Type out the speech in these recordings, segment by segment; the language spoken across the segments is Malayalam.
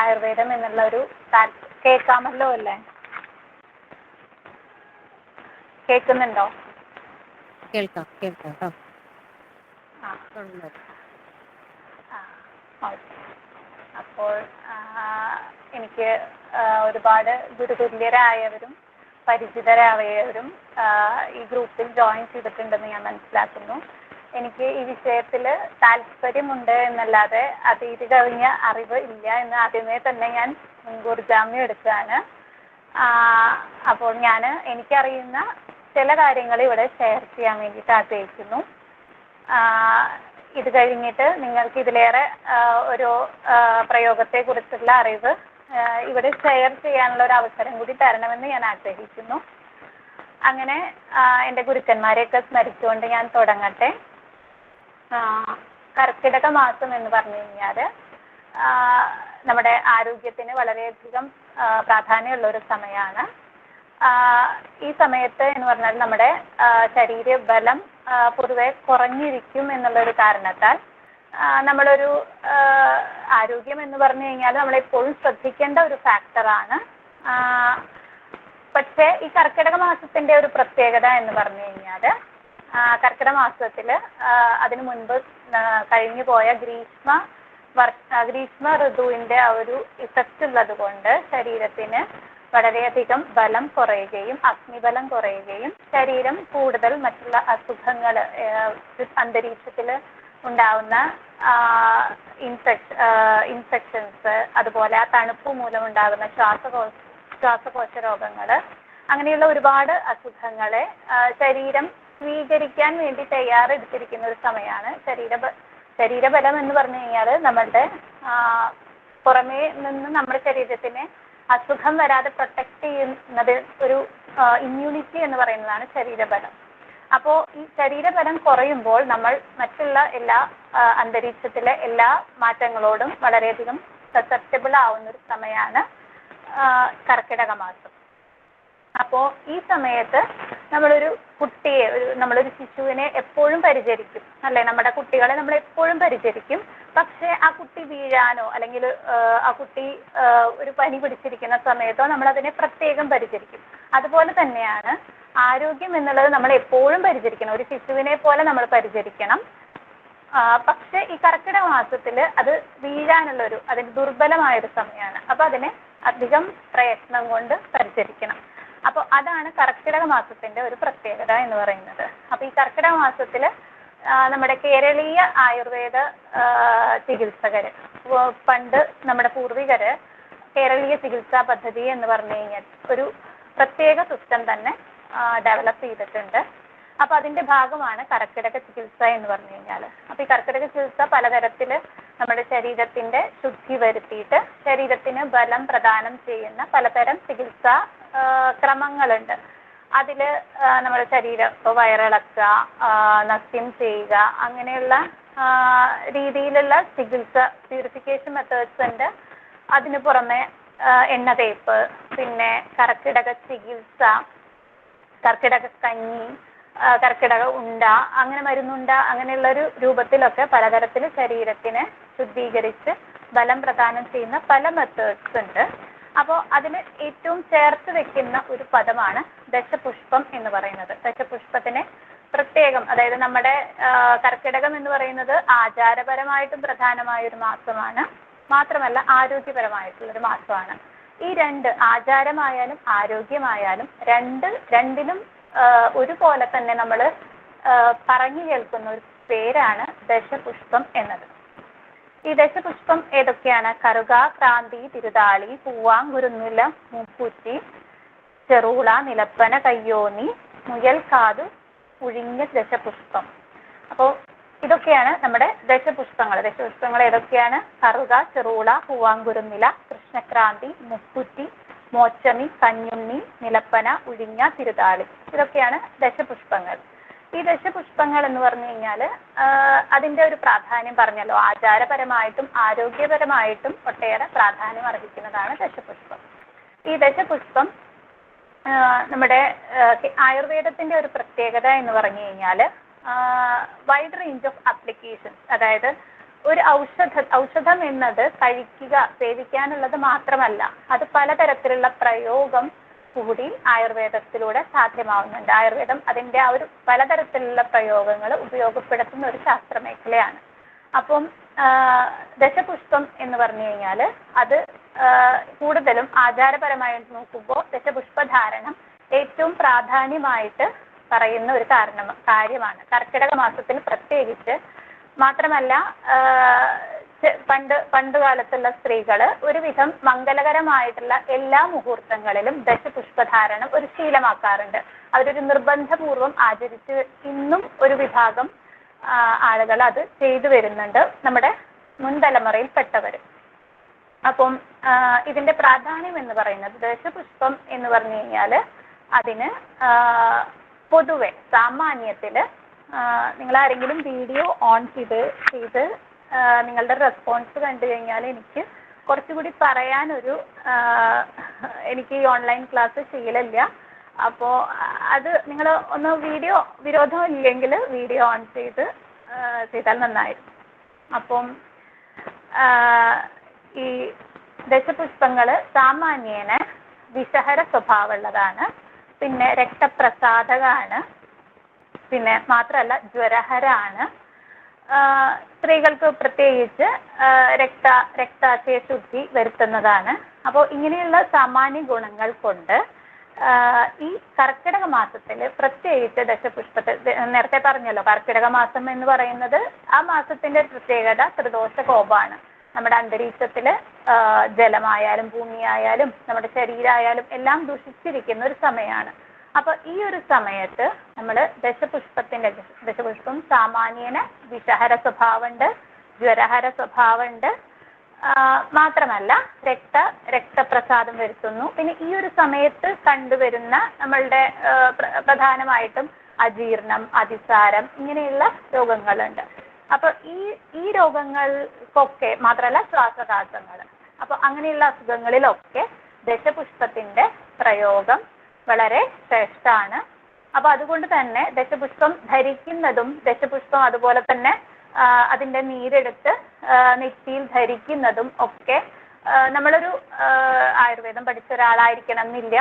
ആയുർവേദം എന്നുള്ള ഒരു കേൾക്കാമല്ലോ അല്ലേ? കേൾക്കുന്നുണ്ടോ? കേൾക്കാം കേട്ടോ. ആ ഓക്കെ. അപ്പോൾ എനിക്ക് ഒരുപാട് ഗുരുതുല്യരായവരും പരിചിതരായവരും ഈ ഗ്രൂപ്പിൽ ജോയിൻ ചെയ്തിട്ടുണ്ടെന്ന് ഞാൻ മനസ്സിലാക്കുന്നു. എനിക്ക് ഈ വിഷയത്തിൽ താല്പര്യമുണ്ട് എന്നല്ലാതെ അതീതി കവിഞ്ഞ അറിവ് ഇല്ല എന്ന് ആദ്യമേ തന്നെ ഞാൻ മുൻകൂർ ജാമ്യം എടുക്കുകയാണ്. അപ്പോൾ ഞാൻ എനിക്കറിയുന്ന ചില കാര്യങ്ങൾ ഇവിടെ ഷെയർ ചെയ്യാൻ വേണ്ടിയിട്ട് ആഗ്രഹിക്കുന്നു. ഇത് കഴിഞ്ഞിട്ട് നിങ്ങൾക്ക് ഇതിലേറെ ഒരു പ്രയോഗത്തെക്കുറിച്ചുള്ള അറിവ് ഇവിടെ ഷെയർ ചെയ്യാനുള്ള ഒരു അവസരം കൂടി തരണമെന്ന് ഞാൻ ആഗ്രഹിക്കുന്നു. അങ്ങനെ എൻ്റെ ഗുരുക്കന്മാരെയൊക്കെ സ്മരിച്ചുകൊണ്ട് ഞാൻ തുടങ്ങട്ടെ. കർക്കിടക മാസം എന്ന് പറഞ്ഞു കഴിഞ്ഞാൽ നമ്മുടെ ആരോഗ്യത്തിന് വളരെയധികം പ്രാധാന്യമുള്ള ഒരു സമയമാണ്. ഈ സമയത്ത് എന്ന് പറഞ്ഞാൽ നമ്മുടെ ശരീരബലം പൊതുവെ കുറഞ്ഞിരിക്കും എന്നുള്ളൊരു കാരണത്താൽ നമ്മളൊരു ആരോഗ്യം എന്ന് പറഞ്ഞു കഴിഞ്ഞാൽ നമ്മളെപ്പോഴും ശ്രദ്ധിക്കേണ്ട ഒരു ഫാക്ടറാണ്. പക്ഷേ ഈ കർക്കിടക മാസത്തിൻ്റെ ഒരു പ്രത്യേകത എന്ന് പറഞ്ഞു കഴിഞ്ഞാൽ കർക്കിടക മാസത്തിൽ അതിനു മുൻപ് കഴിഞ്ഞു പോയ ഗ്രീഷ്മ ഋതുവിൻ്റെ ആ ഒരു ഇഫക്റ്റ് ഉള്ളത് കൊണ്ട് ശരീരത്തിന് വളരെയധികം ബലം കുറയുകയും അഗ്നിബലം കുറയുകയും ശരീരം കൂടുതൽ മറ്റുള്ള അസുഖങ്ങൾ അന്തരീക്ഷത്തിൽ ഉണ്ടാവുന്ന ഇൻഫെക്ഷൻസ്, അതുപോലെ ആ തണുപ്പ് മൂലമുണ്ടാകുന്ന ശ്വാസകോശ രോഗങ്ങൾ, അങ്ങനെയുള്ള ഒരുപാട് അസുഖങ്ങളെ ശരീരം സ്വീകരിക്കാൻ വേണ്ടി തയ്യാറെടുത്തിരിക്കുന്ന ഒരു സമയമാണ്. ശരീരബലം എന്ന് പറഞ്ഞു കഴിഞ്ഞാൽ നമ്മളുടെ പുറമേ നിന്ന് നമ്മുടെ ശരീരത്തിനെ അസുഖം വരാതെ പ്രൊട്ടക്റ്റ് ചെയ്യുന്നത് ഒരു ഇമ്മ്യൂണിറ്റി എന്ന് പറയുന്നതാണ് ശരീരബലം. അപ്പോൾ ഈ ശരീരബലം കുറയുമ്പോൾ നമ്മൾ മറ്റുള്ള എല്ലാ അന്തരീക്ഷത്തിലെ എല്ലാ മാറ്റങ്ങളോടും വളരെയധികം സസെപ്റ്റബിൾ ആവുന്ന ഒരു സമയമാണ് കർക്കിടക മാസം. അപ്പോൾ ഈ സമയത്ത് നമ്മളൊരു കുട്ടിയെ നമ്മളൊരു ശിശുവിനെ എപ്പോഴും പരിചരിക്കും അല്ലേ? നമ്മുടെ കുട്ടികളെ നമ്മൾ എപ്പോഴും പരിചരിക്കും. പക്ഷേ ആ കുട്ടി വീഴാനോ അല്ലെങ്കിൽ ആ കുട്ടി ഒരു പനി പിടിച്ചിരിക്കുന്ന സമയത്തോ നമ്മളതിനെ പ്രത്യേകം പരിചരിക്കും. അതുപോലെ തന്നെയാണ് ആരോഗ്യം എന്നുള്ളത് നമ്മൾ എപ്പോഴും പരിചരിക്കണം. ഒരു ശിശുവിനെ പോലെ നമ്മൾ പരിചരിക്കണം. പക്ഷേ ഈ കർക്കിടക മാസത്തിൽ അത് വീഴാനുള്ളൊരു അതിന് ദുർബലമായൊരു സമയമാണ്. അപ്പോൾ അതിനെ അധികം പ്രയത്നം കൊണ്ട് പരിചരിക്കണം. അപ്പോൾ അതാണ് കർക്കിടക മാസത്തിൻ്റെ ഒരു പ്രത്യേകത എന്ന് പറയുന്നത്. അപ്പോൾ ഈ കർക്കിടക മാസത്തിൽ നമ്മുടെ കേരളീയ ആയുർവേദ ചികിത്സകർ, പണ്ട് നമ്മുടെ പൂർവികർ കേരളീയ ചികിത്സാ പദ്ധതി എന്ന് പറഞ്ഞു കഴിഞ്ഞാൽ ഒരു പ്രത്യേക സിസ്റ്റം തന്നെ ഡെവലപ്പ് ചെയ്തിട്ടുണ്ട്. അപ്പോൾ അതിൻ്റെ ഭാഗമാണ് കർക്കിടക ചികിത്സ എന്ന് പറഞ്ഞു കഴിഞ്ഞാൽ. അപ്പോൾ ഈ കർക്കിടക ചികിത്സ പലതരത്തിൽ നമ്മുടെ ശരീരത്തിൻ്റെ ശുദ്ധി വരുത്തിയിട്ട് ശരീരത്തിന് ബലം പ്രദാനം ചെയ്യുന്ന പലതരം ചികിത്സാ ക്രമങ്ങളുണ്ട്. അതിൽ നമ്മുടെ ശരീരം ഇപ്പോൾ വയറിളക്കുക, നസ്യം ചെയ്യുക, അങ്ങനെയുള്ള രീതിയിലുള്ള ചികിത്സ പ്യൂരിഫിക്കേഷൻ മെത്തേഡ്സ് ഉണ്ട്. അതിന് പുറമെ എണ്ണ തേപ്പ്, പിന്നെ കർക്കിടക ചികിത്സ, കർക്കിടക കഞ്ഞി, കർക്കിടക ഉണ്ട, അങ്ങനെ മരുന്നുണ്ട, അങ്ങനെയുള്ളൊരു രൂപത്തിലൊക്കെ പലതരത്തിൽ ശരീരത്തിനെ ശുദ്ധീകരിച്ച് ബലം പ്രദാനം ചെയ്യുന്ന പല മെത്തേഡ്സ് ഉണ്ട്. അപ്പോൾ അതിന് ഏറ്റവും ചേർത്ത് വെക്കുന്ന ഒരു പദമാണ് ദശപുഷ്പം എന്ന് പറയുന്നത്. ദശപുഷ്പത്തിനെ പ്രത്യേകം, അതായത് നമ്മുടെ കർക്കിടകം എന്ന് പറയുന്നത് ആചാരപരമായിട്ടും പ്രധാനമായൊരു മാസമാണ്, മാത്രമല്ല ആരോഗ്യപരമായിട്ടുള്ളൊരു മാസമാണ്. ഈ രണ്ട്, ആചാരമായാലും ആരോഗ്യമായാലും രണ്ടിനും ഒരുപോലെ തന്നെ നമ്മൾ പറഞ്ഞു കേൾക്കുന്ന ഒരു പേരാണ് ദശപുഷ്പം എന്നത്. ഈ ദശപുഷ്പം ഏതൊക്കെയാണ്? കറുക, ക്രാന്തി, തിരുതാളി, പൂവാങ്കുരുന്നില, മൂക്കുറ്റി, ചെറുള, നിലപ്പന, കയ്യോന്നി, മുയൽക്കാതു, ഉഴിഞ്ഞ ദശപുഷ്പം. അപ്പോൾ ഇതൊക്കെയാണ് നമ്മുടെ ദശപുഷ്പങ്ങൾ. ദശപുഷ്പങ്ങൾ ഏതൊക്കെയാണ്? കറുക, ചെറുള, പൂവാങ്കുരുന്നില, കൃഷ്ണക്രാന്തി, മുക്കുറ്റി, മോച്ചമി, കഞ്ഞുണ്ണി, നിലപ്പന, ഉഴിഞ്ഞ, തിരുതാളി. ഇതൊക്കെയാണ് ദശപുഷ്പങ്ങൾ. ഈ ദശപുഷ്പങ്ങൾ എന്ന് പറഞ്ഞു കഴിഞ്ഞാൽ അതിൻ്റെ ഒരു പ്രാധാന്യം പറഞ്ഞല്ലോ, ആചാരപരമായിട്ടും ആരോഗ്യപരമായിട്ടും ഒട്ടേറെ പ്രാധാന്യം അർഹിക്കുന്നതാണ് ദശപുഷ്പം. ഈ ദശപുഷ്പം നമ്മുടെ ആയുർവേദത്തിൻ്റെ ഒരു പ്രത്യേകത എന്ന് പറഞ്ഞു കഴിഞ്ഞാൽ വൈഡ് റേഞ്ച് ഓഫ് ആപ്ലിക്കേഷൻസ്, അതായത് ഒരു ഔഷധം എന്നത് കഴിക്കുക സേവിക്കാനുള്ളത് മാത്രമല്ല, അത് പലതരത്തിലുള്ള പ്രയോഗം കൂടി ആയുർവേദത്തിലൂടെ സാധ്യമാവുന്നുണ്ട്. ആയുർവേദം അതിൻ്റെ ആ ഒരു പലതരത്തിലുള്ള പ്രയോഗങ്ങൾ ഉപയോഗപ്പെടുത്തുന്ന ഒരു ശാസ്ത്രമേഖലയാണ്. അപ്പം ദശപുഷ്പം എന്ന് പറഞ്ഞു കഴിഞ്ഞാൽ അത് കൂടുതലും ആചാരപരമായി നോക്കുമ്പോൾ ദശപുഷ്പധാരണം ഏറ്റവും പ്രാധാന്യമായിട്ട് പറയുന്ന ഒരു കാര്യമാണ്. കർക്കിടക മാസത്തിൽ പ്രത്യേകിച്ച്. മാത്രമല്ല പണ്ടുകാലത്തുള്ള സ്ത്രീകൾ ഒരുവിധം മംഗളകരമായിട്ടുള്ള എല്ലാ മുഹൂർത്തങ്ങളിലും ദശപുഷ്പധാരണം ഒരു ശീലമാക്കാറുണ്ട്. അവരൊരു നിർബന്ധപൂർവം ആചരിച്ച് ഇന്നും ഒരു വിഭാഗം ആളുകൾ അത് ചെയ്തു വരുന്നുണ്ട്, നമ്മുടെ മുൻതലമുറയിൽപ്പെട്ടവർ. അപ്പം ഇതിന്റെ പ്രാധാന്യം എന്ന് പറയുന്നത്, ദശപുഷ്പം എന്ന് പറഞ്ഞു കഴിഞ്ഞാൽ അതിന് പൊതുവെ സാമാന്യത്തിൽ നിങ്ങൾ ആരെങ്കിലും വീഡിയോ ഓൺ ചെയ്ത് നിങ്ങളുടെ റെസ്പോൺസ് കണ്ടു കഴിഞ്ഞാൽ എനിക്ക് കുറച്ചുകൂടി പറയാനൊരു എനിക്ക് ഈ ഓൺലൈൻ ക്ലാസ് ശീലമില്ല. അപ്പോൾ അത് നിങ്ങൾ ഒന്ന് വിരോധം ഇല്ലെങ്കിൽ വീഡിയോ ഓൺ ചെയ്താൽ നന്നായിരുന്നു. അപ്പം ഈ ദശപുഷ്പങ്ങൾ സാമാന്യേന വിഷഹര സ്വഭാവമുള്ളതാണ്, പിന്നെ രക്തപ്രസാദകമാണ്, പിന്നെ മാത്രമല്ല ജ്വരഹരാണ്. സ്ത്രീകൾക്ക് പ്രത്യേകിച്ച് രക്താശയ ശുദ്ധി വരുത്തുന്നതാണ്. അപ്പോൾ ഇങ്ങനെയുള്ള സാമാന്യ ഗുണങ്ങൾ കൊണ്ട് ഈ കർക്കിടക മാസത്തിൽ പ്രത്യേകിച്ച് ദശപുഷ്പത്തെ നേരത്തെ പറഞ്ഞല്ലോ, കർക്കിടക മാസം എന്ന് പറയുന്നത് ആ മാസത്തിന്റെ പ്രത്യേകത ത്രിദോഷ കോപമാണ്. നമ്മുടെ അന്തരീക്ഷത്തിൽ ജലമായാലും ഭൂമിയായാലും നമ്മുടെ ശരീരമായാലും എല്ലാം ദുഷിച്ചിരിക്കുന്ന ഒരു സമയമാണ്. അപ്പൊ ഈ ഒരു സമയത്ത് നമ്മൾ ദശപുഷ്പം സാമാന്യേന വിഷഹര സ്വഭാവമുണ്ട്, ജ്വരഹര സ്വഭാവമുണ്ട്, മാത്രമല്ല രക്തപ്രസാദം വരുത്തുന്നു. പിന്നെ ഈ ഒരു സമയത്ത് കണ്ടുവരുന്ന നമ്മളുടെ പ്രധാനമായിട്ടും അജീർണം, അതിസാരം ഇങ്ങനെയുള്ള രോഗങ്ങളുണ്ട്. അപ്പൊ ഈ രോഗങ്ങൾക്കൊക്കെ മാത്രമല്ല ശ്വാസകാസങ്ങൾ, അപ്പൊ അങ്ങനെയുള്ള അസുഖങ്ങളിലൊക്കെ ദശപുഷ്പത്തിന്റെ പ്രയോഗം വളരെ ശ്രേഷ്ഠമാണ്. അപ്പൊ അതുകൊണ്ട് തന്നെ ദശപുഷ്പം ധരിക്കുന്നതും ദശപുഷ്പം അതുപോലെ തന്നെ അതിന്റെ നീരെടുത്ത് നെറ്റിയിൽ ധരിക്കുന്നതും ഒക്കെ നമ്മളൊരു ആയുർവേദം പഠിച്ച ഒരാളായിരിക്കണം എന്നില്ല.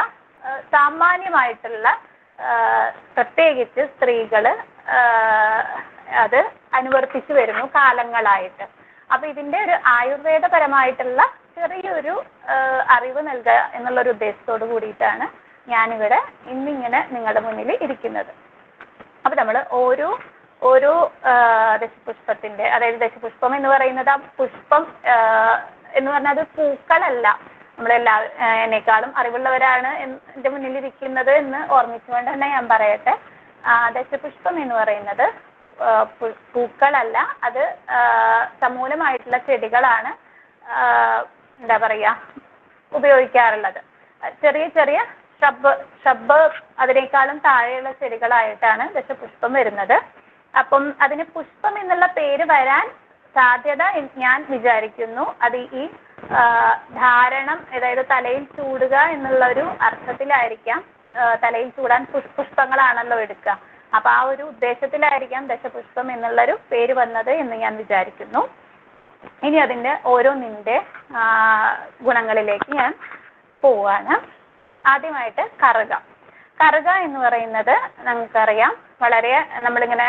സാമാന്യമായിട്ടുള്ള പ്രത്യേകിച്ച് സ്ത്രീകൾ അത് അനുവർത്തിച്ചു വരുന്നു കാലങ്ങളായിട്ട്. അപ്പൊ ഇതിന്റെ ഒരു ആയുർവേദപരമായിട്ടുള്ള ചെറിയൊരു അറിവ് നൽകുക എന്നുള്ളൊരു ഉദ്ദേശത്തോട് കൂടിയിട്ടാണ് ഞാനിവിടെ ഇന്നിങ്ങനെ നിങ്ങളുടെ മുന്നിൽ ഇരിക്കുന്നത്. അപ്പൊ നമ്മൾ ഓരോ ദശപുഷ്പത്തിന്റെ, അതായത് ദശപുഷ്പം എന്ന് പറയുന്നത് ആ പുഷ്പം എന്ന് പറഞ്ഞാൽ അത് പൂക്കളല്ല. എന്നെക്കാളും അറിവുള്ളവരാണ് എൻ്റെ മുന്നിൽ ഇരിക്കുന്നത് എന്ന് ഓർമ്മിച്ചുകൊണ്ട് തന്നെ ഞാൻ പറയട്ടെ. ദശപുഷ്പം എന്ന് പറയുന്നത് പൂക്കളല്ല, അത് സമൂലമായിട്ടുള്ള ചെടികളാണ് എന്താ പറയാ ഉപയോഗിക്കാറുള്ളത്. ചെറിയ ഷബ്ബ് അതിനേക്കാളും താഴെയുള്ള ചെടികളായിട്ടാണ് ദശപുഷ്പം വരുന്നത്. അപ്പം അതിന് പുഷ്പം എന്നുള്ള പേര് വരാൻ സാധ്യത ഞാൻ വിചാരിക്കുന്നു അത് ഈ ധാരണം, അതായത് തലയിൽ ചൂടുക എന്നുള്ള ഒരു അർത്ഥത്തിലായിരിക്കാം. തലയിൽ ചൂടാൻ പുഷ്പങ്ങളാണല്ലോ എടുക്കുക. അപ്പൊ ആ ഒരു ഉദ്ദേശത്തിലായിരിക്കാം ദശപുഷ്പം എന്നുള്ളൊരു പേര് വന്നത് എന്ന് ഞാൻ വിചാരിക്കുന്നു. ഇനി അതിന്റെ ഓരോന്നിന്റെ ഗുണങ്ങളിലേക്ക് ഞാൻ പോവാണ്. ആദ്യമായിട്ട് കറുക എന്ന് പറയുന്നത് നമുക്കറിയാം, വളരെ നമ്മളിങ്ങനെ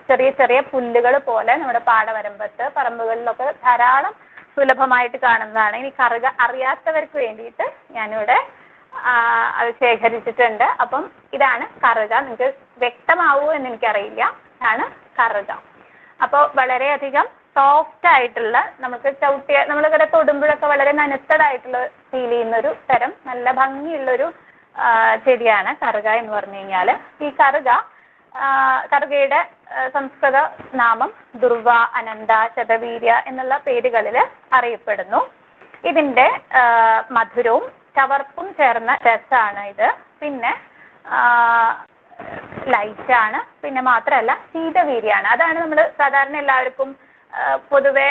ചെറിയ പുല്ലുകൾ പോലെ നമ്മുടെ പാടവരമ്പത്ത് പറമ്പുകളിലൊക്കെ ധാരാളം സുലഭമായിട്ട് കാണുന്നതാണ്. ഇനി കറുക അറിയാത്തവർക്ക് വേണ്ടിയിട്ട് ഞാനിവിടെ അത് ശേഖരിച്ചിട്ടുണ്ട്. അപ്പം ഇതാണ് കറുക. നിങ്ങൾക്ക് വ്യക്തമാവുമോ എന്ന് എനിക്കറിയില്ല. ഇതാണ് കറുക. അപ്പോൾ വളരെയധികം സോഫ്റ്റ് ആയിട്ടുള്ള, നമുക്ക് നമ്മളിവിടെ തൊടുമ്പോഴൊക്കെ വളരെ നനുത്തതായിട്ടുള്ള ഫീൽ ചെയ്യുന്ന ഒരു തരം നല്ല ഭംഗിയുള്ളൊരു ചെടിയാണ് കറുക എന്ന് പറഞ്ഞു കഴിഞ്ഞാൽ. ഈ കറുകയുടെ സംസ്കൃത നാമം ദുർവ, അനന്ത, ശതവീര്യ എന്നുള്ള പേരുകളിൽ അറിയപ്പെടുന്നു. ഇതിന്റെ മധുരവും ചവർപ്പും ചേർന്ന രസമാണ് ഇത്. പിന്നെ ലൈറ്റാണ്. പിന്നെ മാത്രമല്ല ശീതവീര്യാണ്. അതാണ് നമ്മൾ സാധാരണ എല്ലാവർക്കും പൊതുവെ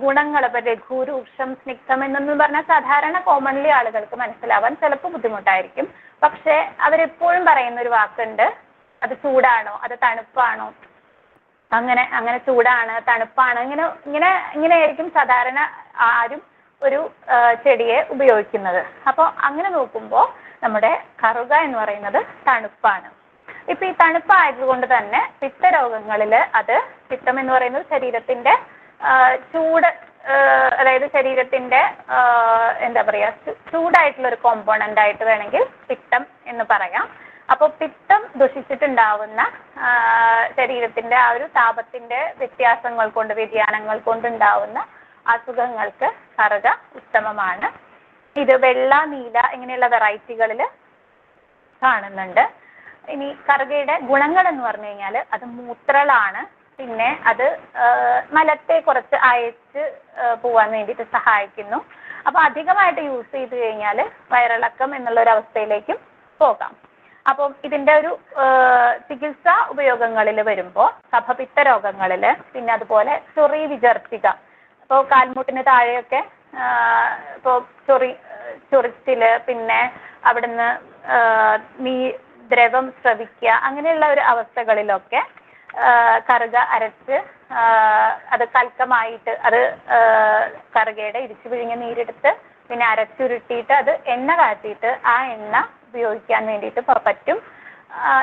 ഗുണങ്ങൾ, ഇപ്പൊ ലഘു, രൂക്ഷം, സ്നിഗ്ധം എന്നൊന്നും പറഞ്ഞാൽ സാധാരണ കോമൺലി ആളുകൾക്ക് മനസ്സിലാവാൻ ചിലപ്പോൾ ബുദ്ധിമുട്ടായിരിക്കും. പക്ഷെ അവരെപ്പോഴും പറയുന്ന ഒരു വാക്കുണ്ട്, അത് ചൂടാണോ, അത് തണുപ്പാണോ, അങ്ങനെ അങ്ങനെ ചൂടാണ്, തണുപ്പാണ്, ഇങ്ങനെ ഇങ്ങനെ ഇങ്ങനെയായിരിക്കും സാധാരണ ആരും ഒരു ചെടിയെ ഉപയോഗിക്കുന്നത്. അപ്പോൾ അങ്ങനെ നോക്കുമ്പോൾ നമ്മുടെ കറുക എന്ന് പറയുന്നത് തണുപ്പാണ്. ഇപ്പൊ ഈ തണുപ്പായതുകൊണ്ട് തന്നെ പിത്തരോഗങ്ങളിൽ അത്, പിത്തം എന്ന് പറയുന്നത് ശരീരത്തിന്റെ ചൂട്, അതായത് ശരീരത്തിന്റെ എന്താ പറയാ, ചൂടായിട്ടുള്ള ഒരു കോമ്പോണന്റ് ആയിട്ട് വേണമെങ്കിൽ പിത്തം എന്ന് പറയാം. അപ്പോൾ പിത്തം ദുഷിച്ചിട്ടുണ്ടാവുന്ന ശരീരത്തിന്റെ ആ ഒരു താപത്തിന്റെ വ്യത്യാസങ്ങൾ കൊണ്ട്, വ്യതിയാനങ്ങൾ കൊണ്ടുണ്ടാവുന്ന അസുഖങ്ങൾക്ക് കറുക ഉത്തമമാണ്. ഇത് വെള്ള, നീല ഇങ്ങനെയുള്ള വെറൈറ്റികളിൽ കാണുന്നുണ്ട്. ഇനി കറുകയുടെ ഗുണങ്ങൾ എന്ന് പറഞ്ഞു കഴിഞ്ഞാൽ അത് മൂത്രളാണ്. പിന്നെ അത് മലത്തെ കുറച്ച് അയച്ച് പോവാൻ വേണ്ടിയിട്ട് സഹായിക്കുന്നു. അപ്പോൾ അധികമായിട്ട് യൂസ് ചെയ്ത് കഴിഞ്ഞാൽ വയറിളക്കം എന്നുള്ള ഒരു അവസ്ഥയിലേക്കും പോകാം. അപ്പം ഇതിന്റെ ഒരു ചികിത്സാ ഉപയോഗങ്ങളിൽ വരുമ്പോൾ കഫപിത്ത രോഗങ്ങളിൽ, പിന്നെ അതുപോലെ ചൊറി വിചർത്തിക, ഇപ്പോൾ കാൽമുട്ടിന് താഴെയൊക്കെ ഇപ്പോൾ ചൊറിച്ചില്, പിന്നെ അവിടുന്ന് ദ്രവം സ്രവിക്കുക, അങ്ങനെയുള്ള ഒരു അവസ്ഥകളിലൊക്കെ കറുക അരച്ച് അത് കൽക്കമായിട്ട്, അത് കറുകയുടെ ഇടിച്ചു പിഴിഞ്ഞ നീരെടുത്ത് പിന്നെ അരച്ചുരുട്ടിയിട്ട് അത് എണ്ണ കാച്ചിയിട്ട് ആ എണ്ണ ഉപയോഗിക്കാൻ വേണ്ടിയിട്ട് പറ്റും.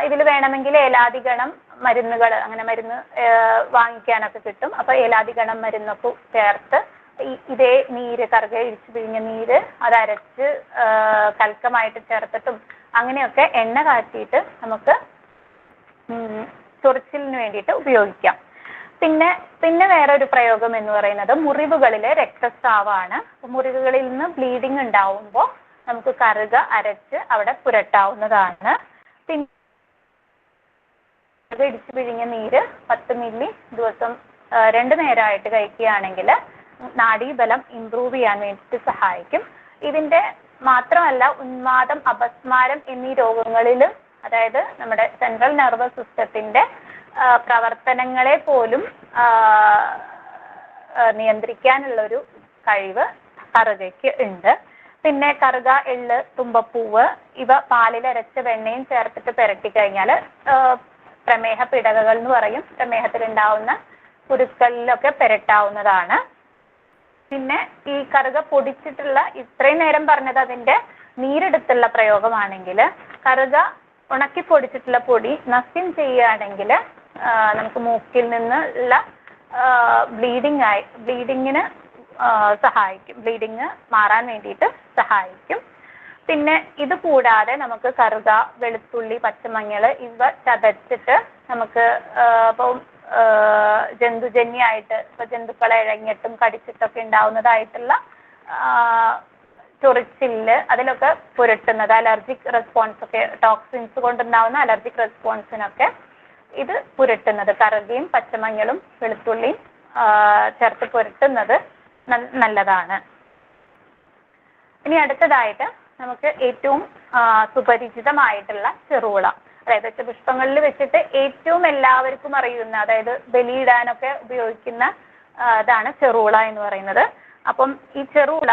ഇതിൽ വേണമെങ്കിൽ ഏലാദിഗണം മരുന്നുകൾ, അങ്ങനെ മരുന്ന് വാങ്ങിക്കാനൊക്കെ കിട്ടും. അപ്പോൾ ഏലാദിഗണം മരുന്നൊക്കെ ചേർത്ത് ഇതേ നീര്, കറുക ഇടിച്ചു പിഴിഞ്ഞ നീര് അത് അരച്ച് കൽക്കമായിട്ട് ചേർത്തിട്ടും അങ്ങനെയൊക്കെ എണ്ണ കാച്ചിയിട്ട് നമുക്ക് ചൊറിച്ചിലിന് വേണ്ടിയിട്ട് ഉപയോഗിക്കാം. പിന്നെ വേറൊരു പ്രയോഗം എന്ന് പറയുന്നത് മുറിവുകളിലെ രക്തസ്രാവമാണ്. മുറിവുകളിൽ നിന്ന് ബ്ലീഡിങ് ഉണ്ടാവുമ്പോൾ നമുക്ക് കറുക അരച്ച് അവിടെ പുരട്ടാവുന്നതാണ്. പിന്നെ ഇടിച്ചു പിഴിഞ്ഞ നീര് 10 മില്ലി ദിവസം 2 നേരമായിട്ട് കഴിക്കുകയാണെങ്കിൽ നാഡീബലം ഇംപ്രൂവ് ചെയ്യാൻ വേണ്ടിയിട്ട് സഹായിക്കും. ഇതിന്റെ മാത്രമല്ല, ഉന്മാദം, അപസ്മാരം എന്നീ രോഗങ്ങളിൽ, അതായത് നമ്മുടെ സെൻട്രൽ നെർവസ് സിസ്റ്റത്തിന്റെ പ്രവർത്തനങ്ങളെ പോലും നിയന്ത്രിക്കാനുള്ളൊരു കഴിവ് കറുകയ്ക്ക് ഉണ്ട്. പിന്നെ കറുക, എള്ള്, തുമ്പപ്പൂവ് ഇവ പാലിലരച്ച വെണ്ണയും ചേർത്തിട്ട് പുരട്ടി കഴിഞ്ഞാൽ പ്രമേഹ പിടകകൾ എന്ന് പറയും, പ്രമേഹത്തിലുണ്ടാവുന്ന കുരുക്കളിലൊക്കെ പുരട്ടാവുന്നതാണ്. പിന്നെ ഈ കറുക പൊടിച്ചിട്ടുള്ള, ഇത്രയും നേരം പറഞ്ഞത് അതിന്റെ നീരെടുത്തുള്ള പ്രയോഗമാണെങ്കിൽ, കറുക ഉണക്കി പൊടിച്ചിട്ടുള്ള പൊടി നസ്യം ചെയ്യുകയാണെങ്കിൽ നമുക്ക് മൂക്കിൽ നിന്നുള്ള ബ്ലീഡിങ്ങിന് സഹായിക്കും, ബ്ലീഡിങ് മാറാൻ വേണ്ടിയിട്ട് സഹായിക്കും. പിന്നെ ഇത് കൂടാതെ നമുക്ക് കറുക, വെളുത്തുള്ളി, പച്ചമഞ്ഞൾ ഇവ ചതച്ചിട്ട് നമുക്ക് ഇപ്പോൾ ജന്തുജന്യായിട്ട്, ഇപ്പോൾ ജന്തുക്കളെ ഇഴഞ്ഞിട്ടും കടിച്ചിട്ടൊക്കെ ഉണ്ടാവുന്നതായിട്ടുള്ള ചൊറിച്ചില് അതിലൊക്കെ പുരട്ടുന്നത്, അലർജിക് റെസ്പോൺസ് ഒക്കെ, ടോക്സിൻസ് കൊണ്ടുണ്ടാവുന്ന അലർജിക് റെസ്പോൺസിനൊക്കെ ഇത് പുരട്ടുന്നത്, കറുകയും പച്ചമഞ്ഞളും വെളുത്തുള്ളിയും ചേർത്ത് പുരട്ടുന്നത് നല്ലതാണ്. ഇനി അടുത്തതായിട്ട് നമുക്ക് ഏറ്റവും സുപരിചിതമായിട്ടുള്ള ചെറുള, അതായത് പുഷ്പങ്ങളിൽ വെച്ചിട്ട് ഏറ്റവും എല്ലാവർക്കും അറിയുന്ന, അതായത് ബലിയിടാനൊക്കെ ഉപയോഗിക്കുന്ന ഇതാണ് ചെറുള എന്ന് പറയുന്നത്. അപ്പം ഈ ചെറുള,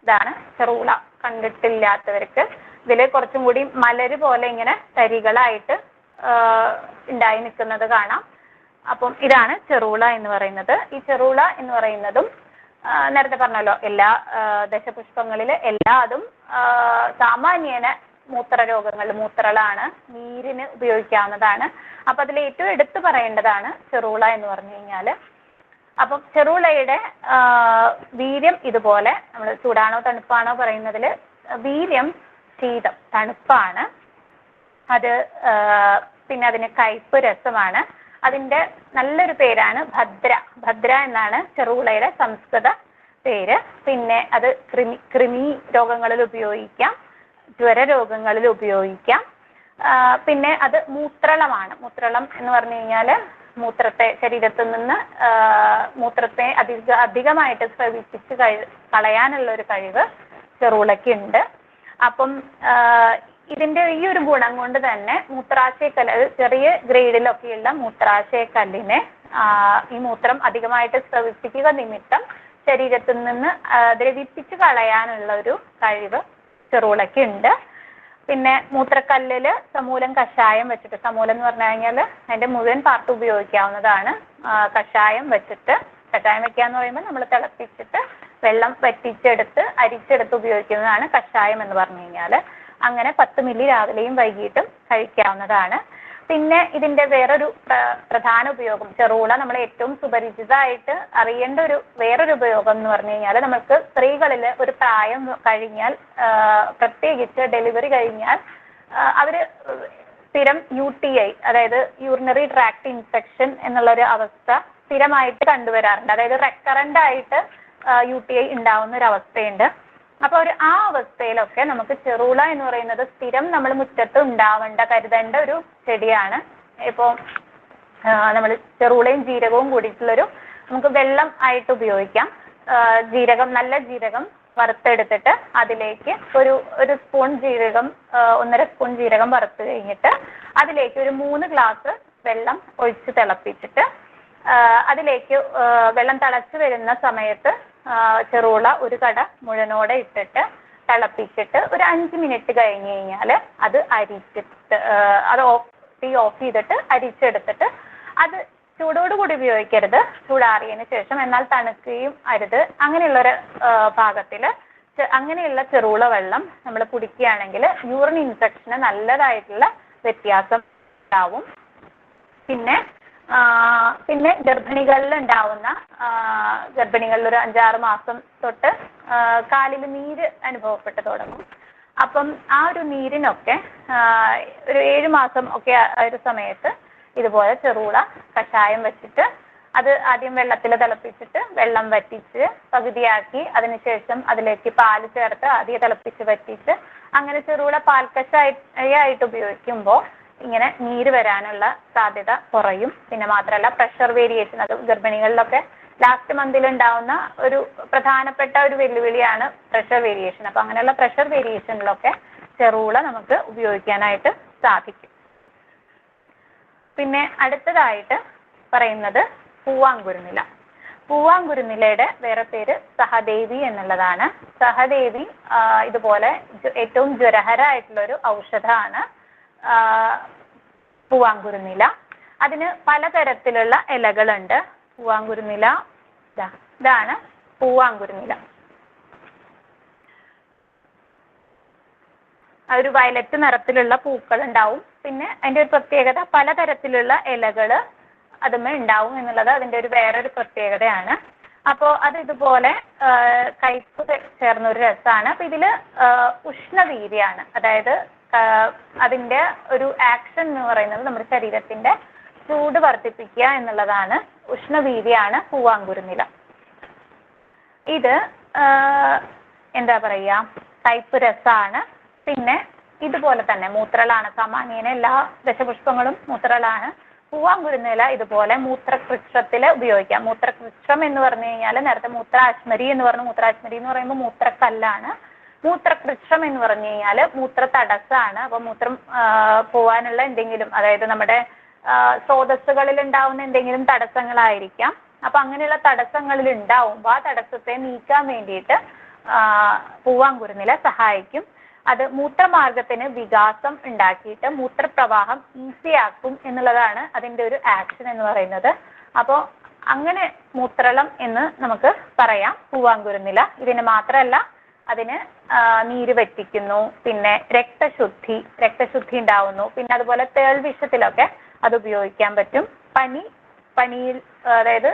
ഇതാണ് ചെറുള. കണ്ടിട്ടില്ലാത്തവർക്ക് ഇതിൽ കുറച്ചും കൂടി മലര് പോലെ ഇങ്ങനെ തരികളായിട്ട് ഉണ്ടായി നിൽക്കുന്നത് കാണാം. അപ്പം ഇതാണ് ചെറുള എന്ന് പറയുന്നത്. ഈ ചെറുള എന്ന് പറയുന്നതും നേരത്തെ പറഞ്ഞല്ലോ, എല്ലാ ദശപുഷ്പങ്ങളില് എല്ലാതും സാമാന്യേന മൂത്രരോഗങ്ങളിൽ, മൂത്രളാണ്, നീരിന് ഉപയോഗിക്കാവുന്നതാണ്. അപ്പൊ അതിൽ ഏറ്റവും എടുത്തു പറയേണ്ടതാണ് ചെറുള എന്ന് പറഞ്ഞു കഴിഞ്ഞാല്. അപ്പം ചെറുളയുടെ വീര്യം ഇതുപോലെ, നമ്മൾ ചൂടാണോ തണുപ്പാണോ പറയുന്നതിൽ വീര്യം ശീതം, തണുപ്പാണ്. അത് പിന്നെ അതിന് കയ്പ് രസമാണ്. അതിന്റെ നല്ലൊരു പേരാണ് ഭദ്ര. ഭദ്ര എന്നാണ് ചെറുളയുടെ സംസ്കൃത പേര്. പിന്നെ അത് കൃമി രോഗങ്ങളിൽ ഉപയോഗിക്കാം, ജ്വര രോഗങ്ങളിൽ ഉപയോഗിക്കാം. പിന്നെ അത് മൂത്രളമാണ്. മൂത്രളം എന്ന് പറഞ്ഞു കഴിഞ്ഞാൽ മൂത്രത്തെ, ശരീരത്തിൽ നിന്ന് മൂത്രത്തെ അധികമായിട്ട് സ്രവിപ്പിച്ച് കളയാനുള്ള ഒരു കഴിവ് ചെറുളയ്ക്കുണ്ട്. അപ്പം ഇതിന്റെ ഈ ഒരു ഗുണം കൊണ്ട് തന്നെ മൂത്രാശയക്കല്ല്, ചെറിയ ഗ്രേഡിലൊക്കെയുള്ള മൂത്രാശയക്കല്ലിനെ ഈ മൂത്രം അധികമായിട്ട് സ്രവിപ്പിക്കുക നിമിത്തം ശരീരത്തിൽ നിന്ന് ദ്രവിപ്പിച്ച് കളയാനുള്ള ഒരു കഴിവ് ചെറുളയ്ക്കുണ്ട്. പിന്നെ മൂത്രക്കല്ലിൽ സമൂലം കഷായം വെച്ചിട്ട്, സമൂലം എന്ന് പറഞ്ഞു കഴിഞ്ഞാൽ അതിന്റെ മുഴുവൻ പാർട്ട് ഉപയോഗിക്കാവുന്നതാണ്. കഷായം വെച്ചിട്ട്, കഷായം വെക്കുക എന്ന് പറയുമ്പോൾ നമ്മൾ തിളപ്പിച്ചിട്ട് വെള്ളം വറ്റിച്ചെടുത്ത് അരിച്ചെടുത്ത് ഉപയോഗിക്കുന്നതാണ് കഷായം എന്ന് പറഞ്ഞു കഴിഞ്ഞാൽ. അങ്ങനെ 10 മില്ലി രാവിലെയും വൈകിട്ടും കഴിക്കാവുന്നതാണ്. പിന്നെ ഇതിന്റെ വേറൊരു പ്രധാന ഉപയോഗം, ചെറുള നമ്മൾ ഏറ്റവും സുപരിചിതമായിട്ട് അറിയേണ്ട വേറൊരു ഉപയോഗം എന്ന് പറഞ്ഞു കഴിഞ്ഞാൽ, നമുക്ക് സ്ത്രീകളിൽ ഒരു പ്രായം കഴിഞ്ഞാൽ, പ്രത്യേകിച്ച് ഡെലിവറി കഴിഞ്ഞാൽ അവര് സ്ഥിരം UTI, അതായത് യൂറിനറി ട്രാക്ട് ഇൻഫെക്ഷൻ എന്നുള്ളൊരു അവസ്ഥ സ്ഥിരമായിട്ട് കണ്ടുവരാറുണ്ട്. അതായത് റെക്കറന്റ് ആയിട്ട് UTI ഉണ്ടാവുന്ന ഒരു അവസ്ഥയുണ്ട്. അപ്പോൾ ആ അവസ്ഥയിലൊക്കെ നമുക്ക് ചെറുള എന്ന് പറയുന്നത് സ്ഥിരം നമ്മൾ മുറ്റത്ത് കരുതേണ്ട ഒരു ചെടിയാണ്. ഇപ്പോൾ നമ്മൾ ചെറുളയും ജീരകവും കൂടിയിട്ടുള്ളൊരു നമുക്ക് വെള്ളം ആയിട്ട് ഉപയോഗിക്കാം. നല്ല ജീരകം വറുത്തെടുത്തിട്ട് അതിലേക്ക് ഒരു സ്പൂൺ ജീരകം, 1.5 സ്പൂൺ ജീരകം വറുത്ത് കഴിഞ്ഞിട്ട് അതിലേക്ക് ഒരു 3 ഗ്ലാസ് വെള്ളം ഒഴിച്ച് തിളപ്പിച്ചിട്ട് അതിലേക്ക് വെള്ളം തിളച്ച് വരുന്ന സമയത്ത് ചെറുള ഒരു കട മുഴുവനോടെ ഇട്ടിട്ട് തിളപ്പിച്ചിട്ട് ഒരു 5 മിനിറ്റ് കഴിഞ്ഞ് കഴിഞ്ഞാൽ അത് അരിച്ചിട്ട് തീ ഓഫ് ചെയ്തിട്ട് അരിച്ചെടുത്തിട്ട്, അത് ചൂടോടുകൂടി ഉപയോഗിക്കരുത്, ചൂടാറിയതിന് ശേഷം, എന്നാൽ തണുക്കുകയും അരുത്. അങ്ങനെയുള്ളൊരു ഭാഗത്തിൽ അങ്ങനെയുള്ള ചെറുള വെള്ളം നമ്മൾ കുടിക്കുകയാണെങ്കിൽ യൂറിൻ ഇൻഫെക്ഷന് നല്ലതായിട്ടുള്ള വ്യത്യാസം ഉണ്ടാവും. പിന്നെ ഗർഭിണികളിൽ ഉണ്ടാവുന്ന ഗർഭിണികളിൽ ഒരു 5-6 മാസം തൊട്ട് കാലിൽ നീര് അനുഭവപ്പെട്ട് തുടങ്ങും. അപ്പം ആ ഒരു നീരിനൊക്കെ ഒരു 7 മാസം ഒക്കെ ഒരു സമയത്ത് ഇതുപോലെ ചെറുള കഷായം വെച്ചിട്ട് അത് ആദ്യം വെള്ളത്തിൽ തിളപ്പിച്ചിട്ട് വെള്ളം വറ്റിച്ച് പകുതിയാക്കി അതിനുശേഷം അതിലേക്ക് പാല് ചേർത്ത് ആദ്യം തിളപ്പിച്ച് വറ്റിച്ച് അങ്ങനെ ചെറുള പാൽക്കഷായിട്ട് ഉപയോഗിക്കുമ്പോൾ ഇങ്ങനെ നീര് വരാനുള്ള സാധ്യത കുറയും. പിന്നെ മാത്രമല്ല പ്രഷർ വേരിയേഷൻ, അത് ഗർഭിണികളിലൊക്കെ ലാസ്റ്റ് മന്തിൽ ഉണ്ടാവുന്ന ഒരു പ്രധാനപ്പെട്ട ഒരു വെല്ലുവിളിയാണ് പ്രഷർ വേരിയേഷൻ. അപ്പം അങ്ങനെയുള്ള പ്രഷർ വേരിയേഷനിലൊക്കെ ചെറുള നമുക്ക് ഉപയോഗിക്കാനായിട്ട് സാധിക്കും. പിന്നെ അടുത്തതായിട്ട് പറയുന്നത് പൂവാങ്കുരുനില. പൂവാങ്കുരുനിലയുടെ വേറെ പേര് സഹദേവി എന്നുള്ളതാണ്. സഹദേവി ഇതുപോലെ ഏറ്റവും ജ്വരഹരമായിട്ടുള്ളൊരു ഔഷധമാണ് പൂവാങ്കുരുനില. അതിന് പലതരത്തിലുള്ള ഇലകളുണ്ട്. പൂവാങ്കുരുനില ഇതാണ് പൂവാങ്കുരുനില. ഒരു വയലറ്റ് നിറത്തിലുള്ള പൂക്കൾ ഉണ്ടാവും. പിന്നെ അതിൻ്റെ ഒരു പ്രത്യേകത പലതരത്തിലുള്ള ഇലകൾ അതുമേ ഉണ്ടാവും എന്നുള്ളത് അതിൻ്റെ വേറൊരു പ്രത്യേകതയാണ്. അപ്പോൾ അത് ഇതുപോലെ കയ്പ് ചേർന്നൊരു രസമാണ്. അപ്പോൾ ഇതിൽ ഉഷ്ണവീര്യാണ്, അതായത് അതിൻ്റെ ഒരു ആക്ഷൻ എന്ന് പറയുന്നത് നമ്മുടെ ശരീരത്തിൻ്റെ ചൂട് വർദ്ധിപ്പിക്കുക എന്നുള്ളതാണ്. ഉഷ്ണവീര്യാണ് പൂവാങ്കുരുനില. ഇത് എന്താ പറയുക, കയ്പ് രസമാണ്. പിന്നെ ഇതുപോലെ തന്നെ മൂത്രളാണ്. സാമാന്യേന എല്ലാ ദശപുഷ്പങ്ങളും മൂത്രളാണ്. പൂവാങ്കുരുനില ഇതുപോലെ മൂത്രകൃച്ഛത്തിൽ ഉപയോഗിക്കാം. മൂത്രകൃച്ഛം എന്ന് പറഞ്ഞു കഴിഞ്ഞാൽ നേരത്തെ മൂത്രാശ്മരി എന്ന് പറഞ്ഞു. മൂത്രാശ്മരി എന്ന് പറയുമ്പോൾ മൂത്രക്കല്ലാണ്. മൂത്രകൃച്ഛം എന്ന് പറഞ്ഞു കഴിഞ്ഞാൽ മൂത്ര തടസ്സമാണ്. അപ്പൊ മൂത്രം പോവാനുള്ള എന്തെങ്കിലും, അതായത് നമ്മുടെ സ്രോതസ്സുകളിൽ ഉണ്ടാവുന്ന എന്തെങ്കിലും തടസ്സങ്ങളായിരിക്കാം. അപ്പൊ അങ്ങനെയുള്ള തടസ്സങ്ങളിൽ ഉണ്ടാവുമ്പോൾ ആ തടസ്സത്തെ നീക്കാൻ വേണ്ടിയിട്ട് പൂവാങ്കുരുനില സഹായിക്കും. അത് മൂത്രമാർഗത്തിന് വികാസം ഉണ്ടാക്കിയിട്ട് മൂത്രപ്രവാഹം ഈസിയാക്കും എന്നുള്ളതാണ് അതിൻ്റെ ഒരു ആക്ഷൻ എന്ന് പറയുന്നത്. അപ്പോൾ അങ്ങനെ മൂത്രളം എന്ന് നമുക്ക് പറയാം പൂവാങ്കുരുനില. ഇതിന് മാത്രമല്ല, അതിന് നീര് വറ്റിക്കുന്നു, പിന്നെ രക്തശുദ്ധി ഉണ്ടാവുന്നു. പിന്നെ അതുപോലെ തേൾവിഷത്തിലൊക്കെ അത് ഉപയോഗിക്കാൻ പറ്റും. പനിയിൽ, അതായത്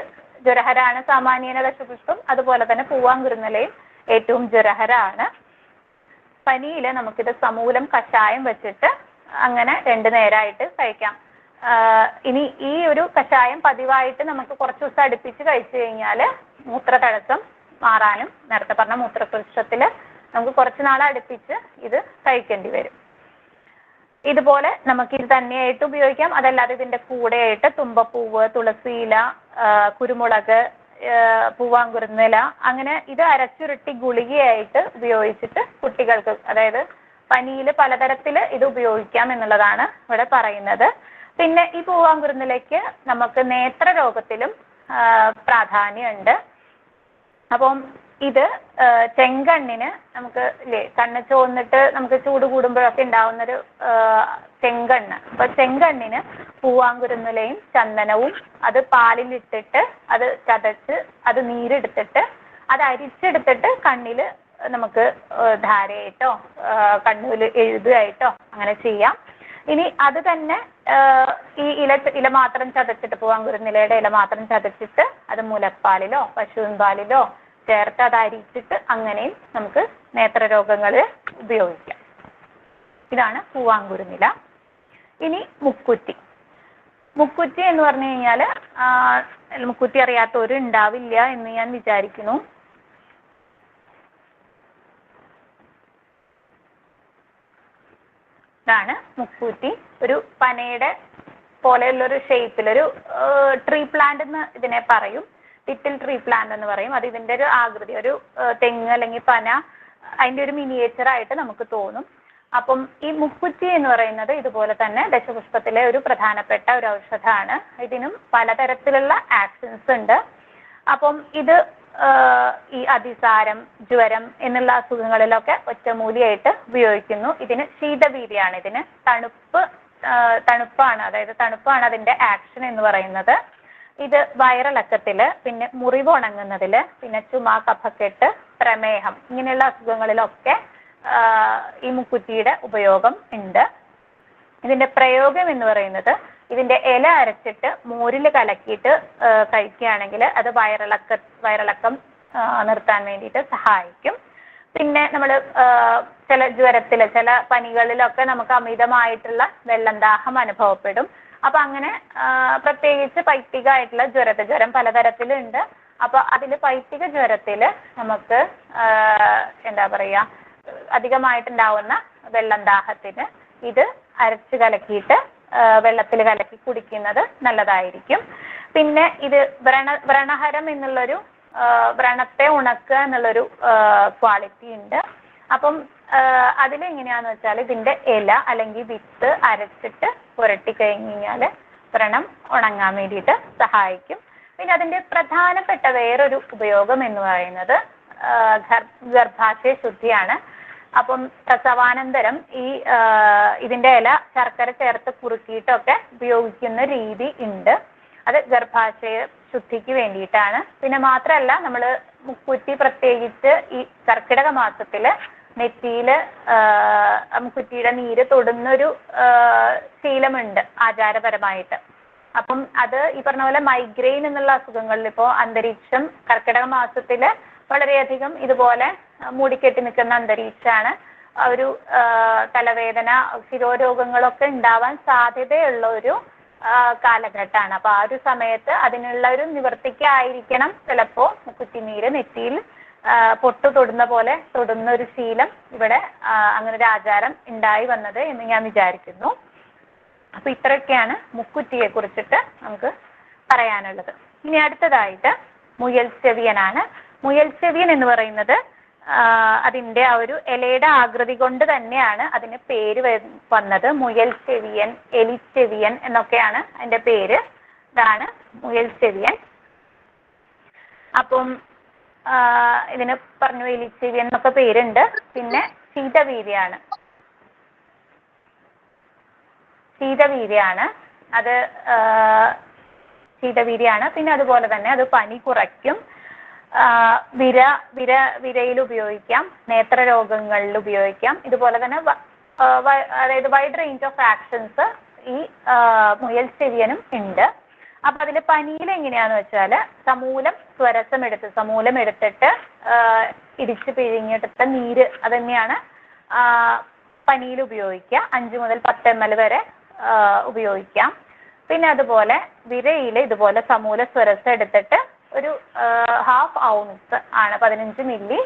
ജ്വരഹരാണ് സാമാന്യേന ദശപുഷ്പം, അതുപോലെ തന്നെ പൂവാങ്കുരുനിലയും ഏറ്റവും ജ്വരഹരാണ്. പനിയിൽ നമുക്കിത് സമൂലം കഷായം വെച്ചിട്ട് അങ്ങനെ 2 നേരമായിട്ട് കഴിക്കാം. ഇനി ഈ ഒരു കഷായം പതിവായിട്ട് നമുക്ക് കുറച്ച് ദിവസം അടുപ്പിച്ച് കഴിച്ചു കഴിഞ്ഞാൽ മൂത്ര തടസ്സം മാറാനും, നേരത്തെ പറഞ്ഞ മൂത്രകൃച്ഛത്തിൽ നമുക്ക് കുറച്ച് നാൾ അടുപ്പിച്ച് ഇത് കഴിക്കേണ്ടി വരും. ഇതുപോലെ നമുക്കിത് തന്നെയായിട്ട് ഉപയോഗിക്കാം. അതല്ലാതെ ഇതിൻ്റെ കൂടെയായിട്ട് തുമ്പപ്പൂവ്, തുളസിയില, കുരുമുളക്, പൂവാങ്കുരുനില, അങ്ങനെ ഇത് അരച്ചുരുട്ടി ഗുളികയായിട്ട് ഉപയോഗിച്ചിട്ട് കുട്ടികൾക്ക്, അതായത് പനിയിൽ പലതരത്തിൽ ഇത് ഉപയോഗിക്കാം എന്നുള്ളതാണ് ഇവിടെ പറയുന്നത്. പിന്നെ ഈ പൂവാങ്കുരുനിലയ്ക്ക് നമുക്ക് നേത്രരോഗത്തിലും പ്രാധാന്യമുണ്ട്. അപ്പം ഇത് ചെങ്കണ്ണിന് നമുക്ക് ഇല്ലേ കണ്ണ് ചുവന്നിട്ട് നമുക്ക് ചൂട് കൂടുമ്പോഴൊക്കെ ഉണ്ടാവുന്നൊരു ചെങ്കണ്ണ്. അപ്പൊ ചെങ്കണ്ണിന് പൂവാങ്കുരുന്നിലയും ചന്ദനവും അത് പാലിലിട്ടിട്ട് അത് ചതച്ച് അത് നീരെടുത്തിട്ട് അത് അരിച്ചെടുത്തിട്ട് കണ്ണിൽ നമുക്ക് ധാരയായിട്ടോ കണ്ണിൽ എഴുതുകയായിട്ടോ അങ്ങനെ ചെയ്യാം. ഇനി അത് തന്നെ ഈ ഇല മാത്രം ചതച്ചിട്ട് പൂവാങ്കുരുന്നിലയുടെ ഇല മാത്രം ചതച്ചിട്ട് അത് മുലപ്പാലിലോ പശുവിൻ പാലിലോ ചേർത്ത് അത് അരിച്ചിട്ട് അങ്ങനെയും നമുക്ക് നേത്രരോഗങ്ങളിൽ ഉപയോഗിക്കാം. ഇതാണ് പൂവാങ്കുരുന്നില. ഇനി മുക്കുറ്റി. മുക്കുറ്റി എന്ന് പറഞ്ഞു കഴിഞ്ഞാൽ മുക്കുറ്റി അറിയാത്തവരും ഉണ്ടാവില്ല എന്ന് ഞാൻ വിചാരിക്കുന്നു. ഇതാണ് മുക്കൂറ്റി. ഒരു പനയുടെ പോലെയുള്ളൊരു ഷേപ്പിലൊരു ട്രീ പ്ലാന്റ് എന്ന് ഇതിനെ പറയും. ലിറ്റിൽ ട്രീ പ്ലാന്റ് എന്ന് പറയും. അത് ഇതിൻ്റെ ഒരു ആകൃതി, ഒരു തെങ്ങ് അല്ലെങ്കിൽ പന, അതിൻ്റെ ഒരു മിനിയേച്ചർ ആയിട്ട് നമുക്ക് തോന്നും. അപ്പം ഈ മുക്കുറ്റി എന്ന് പറയുന്നത് ഇതുപോലെ തന്നെ ദശപുഷ്പത്തിലെ ഒരു പ്രധാനപ്പെട്ട ഒരു ഔഷധമാണ്. ഇതിനും പലതരത്തിലുള്ള ആക്ഷൻസ് ഉണ്ട്. അപ്പം ഇത് ഈ അതിസാരം, ജ്വരം എന്നുള്ള അസുഖങ്ങളിലൊക്കെ ഒറ്റമൂലിയായിട്ട് ഉപയോഗിക്കുന്നു. ഇതിന് ശീതവീര്യാണ്, ഇതിന് തണുപ്പാണ്, അതായത് തണുപ്പാണ് അതിൻ്റെ ആക്ഷൻ എന്ന് പറയുന്നത്. ഇത് വയറിളക്കത്തില്, പിന്നെ മുറിവ് ഉണങ്ങുന്നതില്, പിന്നെ ചുമ, കഫക്കെട്ട്, പ്രമേഹം ഇങ്ങനെയുള്ള അസുഖങ്ങളിലൊക്കെ ഈ മുക്കുറ്റിയുടെ ഉപയോഗം ഉണ്ട്. ഇതിന്റെ പ്രയോഗം എന്ന് പറയുന്നത് ഇതിന്റെ ഇല അരച്ചിട്ട് മോരിൽ കലക്കിയിട്ട് കഴിക്കുകയാണെങ്കിൽ അത് വയറിളക്കം നിർത്താൻ വേണ്ടിയിട്ട് സഹായിക്കും. പിന്നെ നമ്മൾ ചില ജ്വരത്തിൽ, ചില പനികളിലൊക്കെ നമുക്ക് അമിതമായിട്ടുള്ള വെള്ളം ദാഹം അനുഭവപ്പെടും. അപ്പൊ അങ്ങനെ പ്രത്യേകിച്ച് പൈത്തികമായിട്ടുള്ള ജ്വരം പലതരത്തിലുണ്ട്. അപ്പൊ അതിൽ പൈത്തിക ജ്വരത്തിൽ നമുക്ക് എന്താ പറയാ അധികമായിട്ടുണ്ടാവുന്ന വെള്ളം ദാഹത്തിന് ഇത് അരച്ച് കലക്കിയിട്ട് വെള്ളത്തിൽ കലക്കി കുടിക്കുന്നത് നല്ലതായിരിക്കും. പിന്നെ ഇത് വ്രണഹരം എന്നുള്ളൊരു വ്രണത്തെ ഉണക്കുക എന്നുള്ളൊരു ക്വാളിറ്റി ഉണ്ട്. അപ്പം അതിലെങ്ങനെയാന്ന് വെച്ചാൽ ഇതിന്റെ ഇല അല്ലെങ്കിൽ വിത്ത് അരച്ചിട്ട് പുരട്ടി കഴിഞ്ഞ് കഴിഞ്ഞാൽ വ്രണം ഉണങ്ങാൻ വേണ്ടിയിട്ട് സഹായിക്കും. പിന്നെ അതിന്റെ പ്രധാനപ്പെട്ട വേറൊരു ഉപയോഗം എന്ന് പറയുന്നത് ഗർഭാശയ ശുദ്ധിയാണ്. അപ്പം പ്രസവാനന്തരം ഇതിന്റെ ഇല ശർക്കര ചേർത്ത് കുറുക്കിയിട്ടൊക്കെ ഉപയോഗിക്കുന്ന രീതി ഉണ്ട്. അത് ഗർഭാശയ ശുദ്ധിക്ക് വേണ്ടിയിട്ടാണ്. പിന്നെ മാത്രമല്ല, നമ്മൾ മുക്കുറ്റി പ്രത്യേകിച്ച് ഈ കർക്കിടക മാസത്തില് നെറ്റിയില് മുക്കുറ്റിയുടെ നീര് തൊടുന്നൊരു ശീലമുണ്ട് ആചാരപരമായിട്ട്. അപ്പം അത് ഈ പറഞ്ഞ പോലെ മൈഗ്രെയിൻ എന്നുള്ള അസുഖങ്ങളിൽ ഇപ്പോൾ അന്തരീക്ഷം കർക്കിടക മാസത്തില് വളരെയധികം ഇതുപോലെ മൂടിക്കെട്ടി നിൽക്കുന്ന അന്തരീക്ഷമാണ്. ഒരു തലവേദന, ശിരോരോഗങ്ങളൊക്കെ ഉണ്ടാവാൻ സാധ്യതയുള്ള ഒരു കാലഘട്ടമാണ്. അപ്പൊ ആ ഒരു സമയത്ത് അതിനുള്ള ഒരു നിവർത്തിക്കായിരിക്കണം ചിലപ്പോൾ മുക്കുറ്റിനീര് നെറ്റിയിൽ പൊട്ടു തൊടുന്ന പോലെ തൊടുന്ന ഒരു ശീലം ഇവിടെ അങ്ങനെ ഒരു ആചാരം ഉണ്ടായി വന്നത് എന്ന് ഞാൻ വിചാരിക്കുന്നു. അപ്പൊ ഇത്രയൊക്കെയാണ് മുക്കുറ്റിയെ കുറിച്ചിട്ട് നമുക്ക് പറയാനുള്ളത്. ഇനി അടുത്തതായിട്ട് മുയൽ ചെവിയനാണ്. മുയൽ ചെവിയൻ എന്ന് പറയുന്നത് അതിൻ്റെ ആ ഒരു ഇലയുടെ ആകൃതി കൊണ്ട് തന്നെയാണ് അതിന് പേര് വന്നത്. മുയൽ ചെവിയൻ, എലിച്ചെവിയൻ എന്നൊക്കെയാണ് അതിന്റെ പേര്. ഇതാണ് മുയൽ ചെവിയൻ. അപ്പം ഇതിന് പറഞ്ഞു എലിച്ചെവിയൻ എന്നൊക്കെ പേരുണ്ട്. പിന്നെ ശീതവീര്യാണ്. അത് ശീതവീര്യാണ്. പിന്നെ അതുപോലെ തന്നെ അത് പനി കുറയ്ക്കും. വിരയിൽ ഉപയോഗിക്കാം, നേത്രരോഗങ്ങളിൽ ഉപയോഗിക്കാം. ഇതുപോലെ തന്നെ അതായത് വൈഡ് റേഞ്ച് ഓഫ് ആക്ഷൻസ് ഈ മുയൽ ചെവിയനും ഉണ്ട്. അപ്പൊ അതിൽ പനിയിൽ എങ്ങനെയാന്ന് വെച്ചാൽ സമൂലം എടുത്തിട്ട് ഇടിച്ച് പിഴിഞ്ഞെടുത്ത നീര് അത് തന്നെയാണ് പനിയിൽ ഉപയോഗിക്കുക. 5 മുതൽ 10 ml വരെ ഉപയോഗിക്കാം. പിന്നെ അതുപോലെ വിരയിൽ ഇതുപോലെ സമൂല സ്വരസം എടുത്തിട്ട് ഒരു 1/2 ounce ആണ് 15 മില്ലി